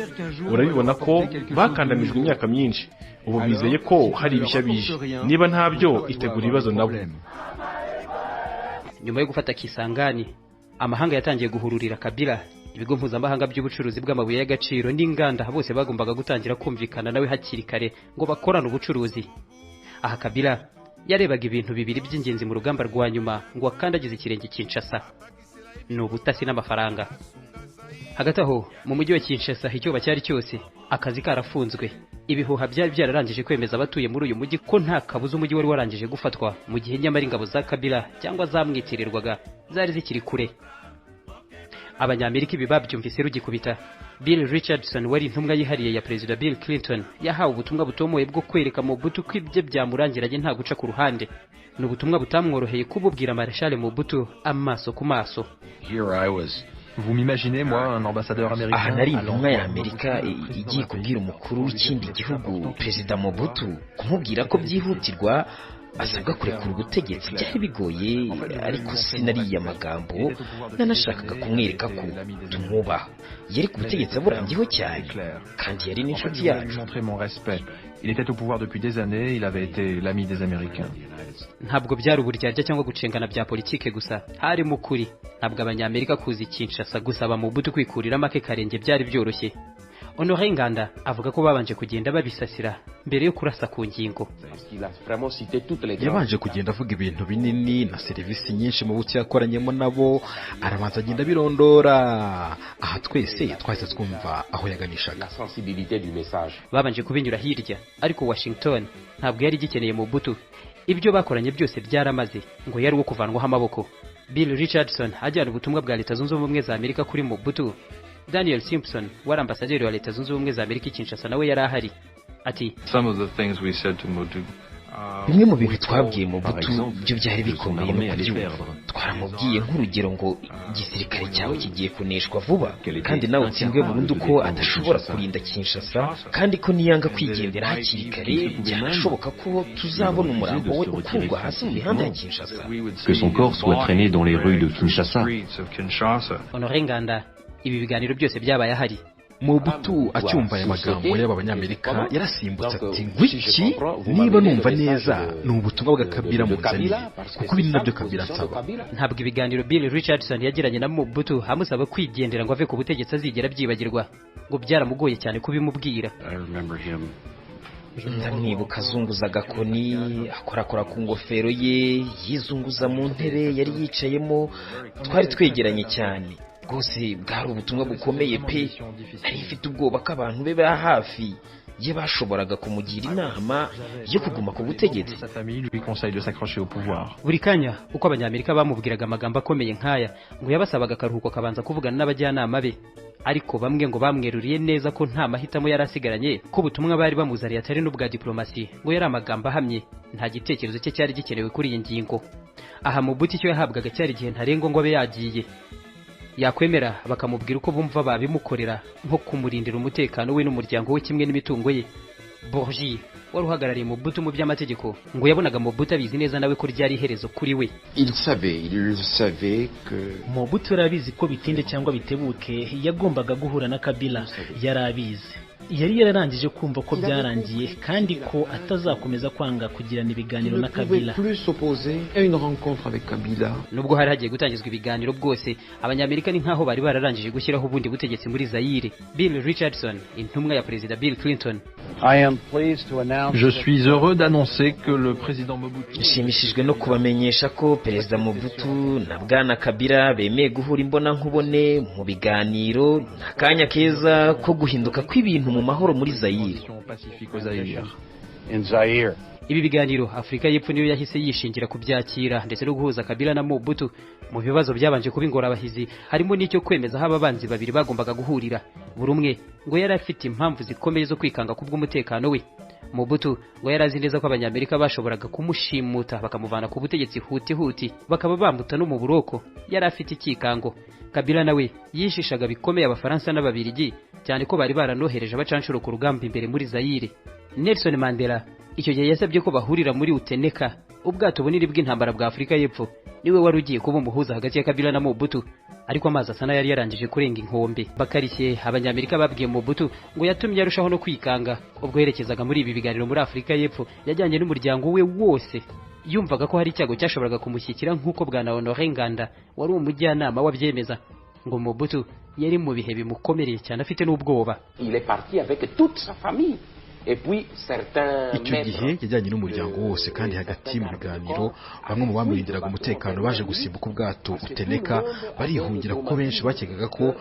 S9: Urabibona ko bakandamijwe imyaka myinshi, ubu bizeye ko hari ibishya bije. Niba ntabyo itegura ibibazo nabo.
S1: Nyuma yo gufata Kisangani, amahanga yatangiye guhururira Kabila. Ibigo mpuzamahanga by'ubucuruzi bw'amabuye y'agaciro n'inganda bose bagombaga gutangira kumvikana nawe hakiri kare ngo bakorane ubucuruzi. Aha Kabila yarebaga ibintu bibiri by'ingenzi mu rugamba rwa nyuma ngo akandagize ikirenge Kinshasa: ni ubutasi n'amafaranga. Hagati aho mu mujyi wa Kinshasa icyoba cyari cyose, akazi karafunzwe. Ibihuha byari byararangije kwemeza abatuye muri uyu mujyi ko nta kabuza umujyi wari warangije gufatwa, mu gihe nyamara ingabo za Kabila cyangwa zamwitirirwaga zari zikiri kure. Abanyamerika ibi babyumvise rugikubita. Bill Richardson wari intumwa yihariye ya Perezida Bill Clinton yahawe ubutumwa butomoye bwo kwereka Mobutu ko ibye byamurangiranye nta guca ku ruhande. Ni ubutumwa butamworoheye kububwira Marshal Mobutu amaso ku maso.
S13: Vous m'imaginez, moi, un ambassadeur américain?
S10: Aha nari intumwa ya Amerika igiye kubwira umukuru w'ikindi gihugu, Perezida Mobutu, kumubwira ko byihutirwa asabwa kurekura ubutegetsi. Byari bigoye, ariko sinariye amagambo, nanashakaga kumwereka ko tumwubaha. Yari ku butegetsi aburambyeho cyane, kandi yari n'inshuti yacu.
S13: Il était au pouvoir depuis des années, il avait été l'ami des Américains.
S1: Ntabwo byari uburyarya cyangwa gucengana bya politike gusa, hari mu kuri. Ntabwo Abanyamerika kuzi Kinshasa gusaba Mobutu kwikurira make karenge byari byoroshye. Honoré Nganda avuga ko babanje kugenda babisasira mbere yo kurasa ku ngingo.
S12: Yabanje kugenda avuga ibintu binini na serivisi nyinshi mu buti yakoranyemo nabo, arabanza agenda birondora. Aha twese twahise twumva aho yaganishaga.
S1: Babanje kubinyura hirya, ariko Washington ntabwo yari gikeneye Mobutu. Ibyo bakoranye byose byaramaze ngo yari uwo kuvanwaho amaboko. Bill Richardson ajyana ubutumwa bwa Leta Zunze Ubumwe za Amerika kuri Mobutu. Daniel Simpson wari ambasaderi wa Leta Zunze Ubumwe za Amerika i Kinshasa nawe yari ahari. Ati
S10: bimwe mu bintu twabwiye Mobutu byo byari bikomeye no kubyumva. Twaramubwiye nk'urugero ngo igisirikare cyawe kigiye kuneshwa vuba, kandi nawe utsindwe burundu ko adashobora kurinda Kinshasa, kandi ko niyanga kwigendera hakiri kare byanashoboka ko tuzabona umurambo we ukurwa hasi mu mihanda ya Kinshasa.
S8: Que son corps soit traîné dans les rues de Kinshasa.
S1: Honoré Nganda, ibi biganiro byose byabaye ahari.
S12: Mobutu acyumva aya magambo y'aba banyamerika yarasimbutse ati ngwiki, niba numva neza ni ubutumwa bwa Kabila muzaniye, kuko ibi nabyo Kabila nsaba.
S1: Ntabwo ibiganiro Bill Richardson yagiranye na Mobutu amusaba kwigendera ngo ave ku butegetsi azigera byibagirwa, ngo byaramugoye cyane kubimubwira.
S10: Ndamwibuka azunguza agakoni, akorakora ku ngofero ye, yizunguza mu ntebe yari yicayemo. Twari twegeranye cyane, rwose bwari ubutumwa bukomeye pe. Nari mfite ubwoba ko abantu be ba hafi ye bashoboraga kumugira inama yo kuguma ku butegetsi.
S1: Buri kanya uko Abanyamerika bamubwiraga amagambo akomeye nk'aya, ngo yabasabaga akaruhuko kabanza kuvugana n'abajyanama be. Ariko bamwe ngo bamweruriye neza ko nta mahitamo yari asigaranye, ko ubutumwa bari bamuzariye atari n'ubwa diplomasi, ngo yari amagambo ahamye, nta gitekerezo cye cyari gikenewe kuri iyi ngingo. Aha Mobutu icyo yahabwaga cyari igihe ntarengwa ngo abe yagiye. Yakwemera bakamubwira uko bumva babimukorera, nko kumurindira umutekano we n'umuryango we kimwe n'imitungo ye. Bourgi wari uhagarariye Mobutu mu by'amategeko, ngo yabonaga Mobutu abizi neza nawe ko ryari iherezo kuri we.
S7: Il savait que
S14: Mobutu yarabizi ko bitinde cyangwa bitebuke yagombaga guhura na Kabila. Yarabizi, yari yararangije kumva ko byarangiye, kandi ko atazakomeza kwanga kugirana ibiganiro na Kabila. Nubwo hari hagiye gutangizwa ibiganiro bwose, Abanyamerika ni nkaho bari bararangije gushyiraho ubundi butegetsi muri Zaire. Bill Richardson, intumwa ya Perezida Bill Clinton,
S13: Je suis heureux d'annoncer que le président Mobutu.
S10: Nshimishijwe no kubamenyesha ko Perezida Mobutu na Bwana Kabila bemeye guhura imbona nkubone mu biganiro n'akanya keza ko guhinduka kw'ibintu mu mahoro muri Zaire.
S1: Ibi biganiro Afrika y'Epfo niyo yahise yishingira kubyakira ndetse no guhuza Kabila na Mobutu. Mu bibazo byabanje kuba ingorabahizi harimo n'icyo kwemeza haba abanzi babiri bagombaga guhurira, buri umwe ngo yari afite impamvu zikomeye zo kwikanga kubw'umutekano we. Mobutu ngo yari azi neza ko abanyamerika bashoboraga kumushimuta bakamuvana ku butegetsi huti bakaba bamuta no mu buroko, yari afite ikikango. Kabila nawe yishishaga bikomeye abafaransa n'ababirigi cyane ko bari baranohereje abacanshuro ku rugamba imbere muri Zaire. Nelson Mandela icyo gihe yasabye ko bahurira muri Uteneka, ubwato bunini bw'intambara bwa Afrika y'Epfo. Niwe wari ugiye kuba umuhuza hagati ya Kabila na Mobutu, ariko amazi asa yari yarangije kurenga inkombe. Bakarishye abanyamerika babwiye Mobutu ngo yatumye arushaho no kwikanga. Ubwo yerekezaga muri ibi biganiro muri Afrika y'Epfo yajyanye n'umuryango we wose. Yumvaga ko hari icyago cyashoboraga kumushyikira nk'uko Bwana Honoré Nganda wari umujyanama wabyemeza. Ngo Mobutu yari mu bihe bimukomereye cyane afite n'ubwoba.
S7: Il est parti avec toute sa famille.
S12: Icyo gihe yajyanye n'umuryango wose, kandi hagati mu biganiro bamwe mu bamurindiraga umutekano baje gusimbuka ubwato Uteneka barihungira kuko benshi bakekaga ko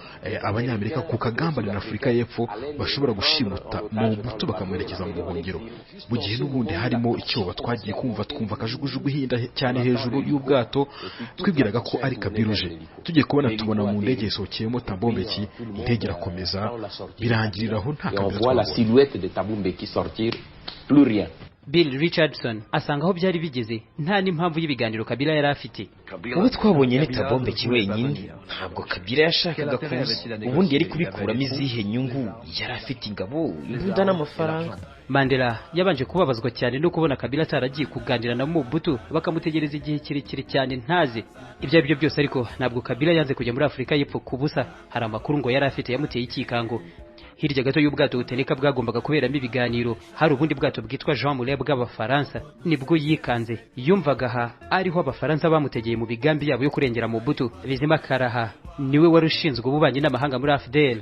S12: abanyamerika ku kagambane na Afurika y'Epfo bashobora gushimuta Mobutu bakamuherekeza mu buhungiro. Mu gihe n'ubundi harimo icyoba twagiye twumva akajugujugu hinda cyane hejuru y'ubwato, twibwiraga ko ari Kabila uje. Tugiye kubona tubona mu ndege isohokeyemo Tambombeki, indege irakomeza birangiriraho nta Kabila
S7: qui sortir plus rien.
S1: Bill Richardson asanga aho byari bigeze nta n'impamvu y'ibiganiro Kabila yari afite.
S10: Ubu twabonye ni Tambombeki wenyine, ntabwo Kabila yashakaga kuza. Ubundi yari kubikuramo izihe nyungu? Yari afite ingabo, imbunda n'amafaranga.
S1: Mandela yabanje kubabazwa cyane no kubona Kabila ataragiye kuganira na Mobutu, bakamutegereza igihe kirekire cyane ntaze. Ibyo ari byo byose ariko ntabwo Kabila yanze kujya muri Afrika y'Epfo kubusa. Hari amakuru ngo yari afite yamuteye ikikango. Hirya gato y'ubwato Uteneka bwagombaga kuberamo ibiganiro hari ubundi bwato bwitwa Jean Moulin bw'Abafaransa. Nibwo yikanze, yumvaga aha ariho Abafaransa bamutegeye mu bigambi yabo yo kurengera Mobutu. Bizima Karaha niwe wari ushinzwe ububanyi n'amahanga muri AFDL.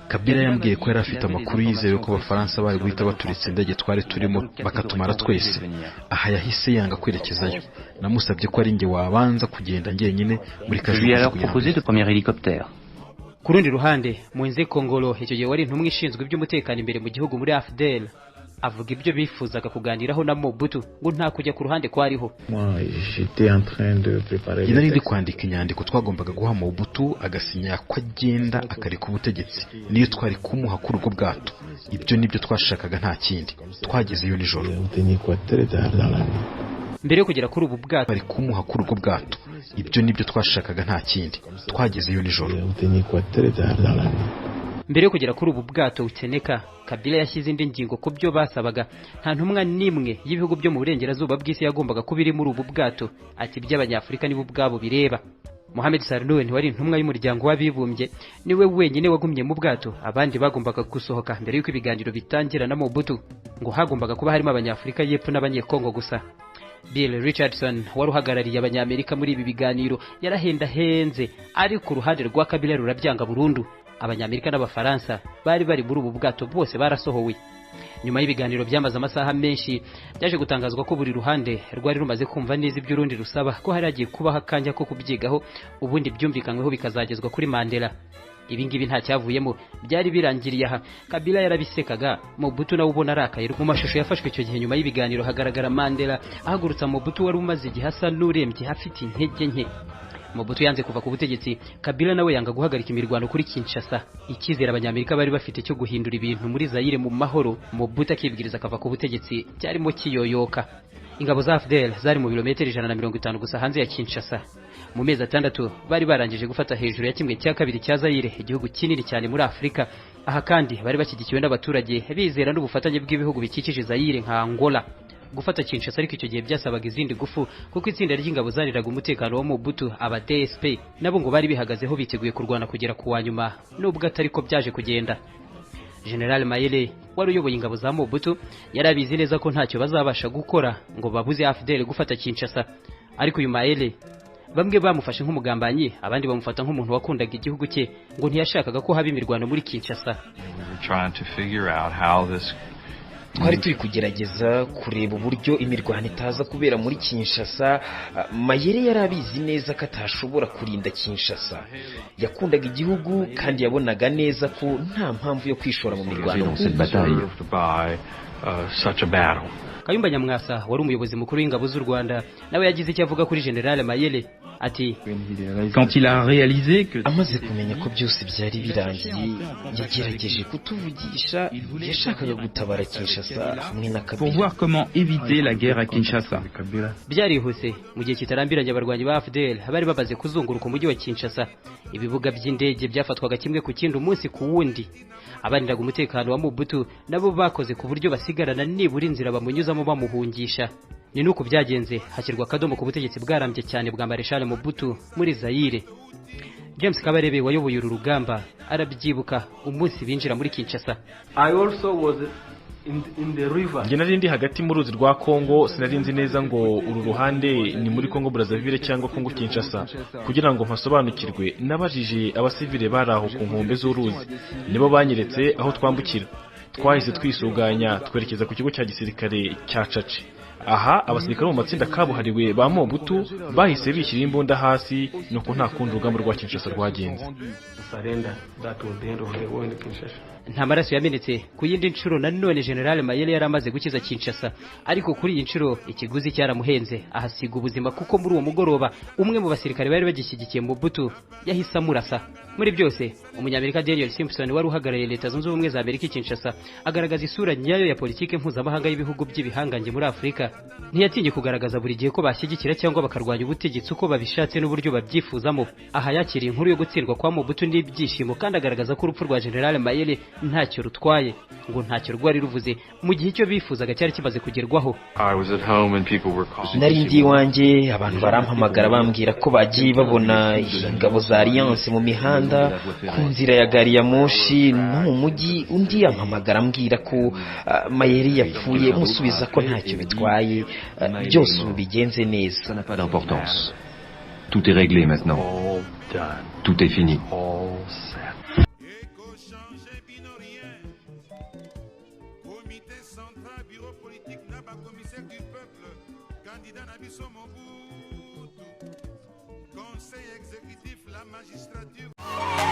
S12: Kabila yambwiye ko yari afite amakuru yizewe ko Abafaransa bari guhita baturitse indege twari turimo bakatumara twese. Aha yahise yanga kwerekezayo. Namusabye ko ari njye wabanza kugenda njyenyine muri
S1: kajugujugu. Ku rundi ruhande Moise Kongolo icyo gihe wari intumwa ishinzwe iby'umutekano imbere mu gihugu muri AFDL, avuga ibyo bifuzaga kuganiraho na Mobutu ngo nta kujya ku ruhande kwariho.
S12: Nari ndi kwandika inyandiko twagombaga guha Mobutu agasinya ko agenda akareka ubutegetsi, niyo twari kumuha kuri ubwo bwato. Ibyo nibyo twashakaga nta kindi. Twagezeyo nijoro.
S1: Mbere yo kugera kuri ubu bwato
S12: bari kumuha kuri ubwo bwato. Ibyo nibyo twashakaga nta kindi. Twagezeyo nijoro.
S1: Mbere yo kugera kuri ubu bwato Uteneka, Kabila yashyize indi ngingo ku byo basabaga. Nta ntumwa nimwe y'ibihugu byo mu burengerazuba bw'isi yagombaga kuba iri muri ubu bwato. Ati by'Abanyafurika nibo ubwabo bireba. Mohamed Sarnoen wari intumwa y'umuryango w'abibumbye niwe wenyine wagumye mu bwato, abandi bagombaga gusohoka mbere y'uko ibiganiro bitangira na Mobutu. Ngo hagombaga kuba harimo Abanyafurika y'Epfo n'Abanyekongo gusa. Bill Richardson wari uhagarariye Abanyamerika muri ibi biganiro yarahendahenze, ariko uruhande rwa Kabila rurabyanga burundu. Abanyamerika n'Abafaransa bari muri ubu bwato bose barasohowe. Nyuma y'ibiganiro byamaze amasaha menshi byaje gutangazwa ko buri ruhande rwari rumaze kumva neza ibyo urundi rusaba, ko hari agiye kubaho akanya ko kubyigaho ubundi byumvikanyweho bikazagezwa kuri Mandela. Ibingibi nta cyavuyemo, byari birangiriye aha. Kabila yarabisekaga, Mobutu nawe ubona arakaye. Mu mashusho yafashwe icyo gihe nyuma y'ibiganiro hagaragara Mandela ahagurutsa Mobutu wari umaze igihe asa n'urembye hafite intege nke. Mobutu yanze kuva ku butegetsi, Kabila nawe yanga guhagarika imirwano kuri Kinshasa. Icyizere Abanyamerika bari bafite cyo guhindura ibintu muri Zaire mu mahoro, Mobutu akibwiriza akava ku butegetsi, cyarimo kiyoyoka. Ingabo za AFDL zari mu birometero 150 gusa hanze ya Kinshasa. Mu mezi 6 bari barangije gufata hejuru ya kimwe cya kabiri cya Zaire, igihugu kinini cyane muri Afrika. Aha kandi bari bashyigikiwe n'abaturage bizera n'ubufatanye bw'ibihugu bikikije Zaire nka Angola. Gufata Kinshasa ariko icyo gihe byasabaga izindi gufu, kuko itsinda ry'ingabo zariraga umutekano wa Mobutu, aba DSP nabo ngo bari bihagazeho biteguye kurwana kugera ku wanyuma, nubwo atari ko byaje kugenda. General Mayele wari uyoboye ingabo za Mobutu yarabizi neza ko ntacyo bazabasha gukora ngo babuze AFDL gufata Kinshasa, ariko uyu Mayele bamwe bamufashe nk'umugambanyi abandi bamufata nk'umuntu wakundaga igihugu cye ngo ntiyashakaga ko haba imirwano muri Kinshasa.
S10: twari turi kugerageza kureba uburyo imirwano itaza kubera muri Kinshasa. Mayele yari abizi neza ko atashobora kurinda Kinshasa, yakundaga igihugu kandi yabonaga neza ko nta mpamvu yo kwishora mu mirwano.
S1: Kayumba Nyamwasa wari umuyobozi mukuru w'ingabo z'u Rwanda nawe yagize icyo avuga kuri General Mayele ati
S3: quand il a réalisé que
S10: amaze kumenya ko byose byari birangiye yagerageje kutuvugisha, yashakaga gutabara Kinshasa hamwe na Kabila
S3: pour voir comment éviter la guerre à Kinshasa.
S1: Byarihuse mu gihe kitarambiranye abarwanyi ba FDL bari babaze kuzunguruka umujyi wa Kinshasa. Ibibuga by'indege byafatwaga kimwe ku kindi umunsi ku wundi. Abaniraga umutekano wa Mobutu nabo bakoze ku buryo basigarana nibura inzira bamunyuzamo bamuhungisha. Ni nuko byagenze hashyirwa akadomo ku butegetsi bwarambye cyane bwa Marshal Mobutu muri Zaire. James Kabarebe wayoboye uru rugamba arabyibuka umunsi binjira muri Kinshasa.
S5: I also was in the river.
S9: Njye nari ndi hagati mu ruzi rwa Kongo, sinari nzi neza ngo uru ruhande ni muri Kongo Brazzaville cyangwa Kongo Kinshasa. Kugira ngo mpasobanukirwe nabajije abasivile bari aho ku nkombe z'uruzi, nibo banyeretse aho twambukira. Twahise twisuganya twerekeza ku kigo cya gisirikare cya Caci. Aha abasirikare mu matsinda kabuhariwe ba Mobutu bahise bishyira imbunda hasi, nuko nta kundi urugamba rwa Kinshasa rwagenze.
S1: Nta maraso yamenetse ku yindi nshuro nanone General Mayele yari amaze gukiza Kinshasa, ariko kuri iyi nshuro ikiguzi cyaramuhenze ahasiga ubuzima kuko muri uwo mugoroba umwe mu basirikare bari bagishyigikiye Mobutu yahise amurasa. Muri byose umunyamerika Daniel Simpson wari uhagarariye Leta Zunze Ubumwe za Amerika i Kinshasa agaragaza isura nyayo ya politike mpuzamahanga y'ibihugu by'ibihangange muri Afurika. Ntiyatinye kugaragaza buri gihe ko bashyigikira cyangwa bakarwanya ubutegetsi uko babishatse n'uburyo babyifuzamo. Aha yakiriye inkuru yo gutsindwa kwa Mobutu n'ibyishimo kandi agaragaza ko urupfu rwa General Mayele ntacyo rutwaye, ngo ntacyo rwari ruvuze mu gihe icyo bifuzaga cyari kimaze kugerwaho.
S10: Nari ndi iwanjye, abantu barampamagara bambwira ko bagiye babona ingabo za Alliance mu mihanda, ku nzira ya gari ya moshi no mu mujyi. Undi yampamagara ambwira ko Mayele yapfuye, musubiza ko ntacyo bitwaye, byose ubu bigenze neza.
S8: Tout est réglé maintenant. Tout est fini.
S15: Conseil exécutif, la magistrature.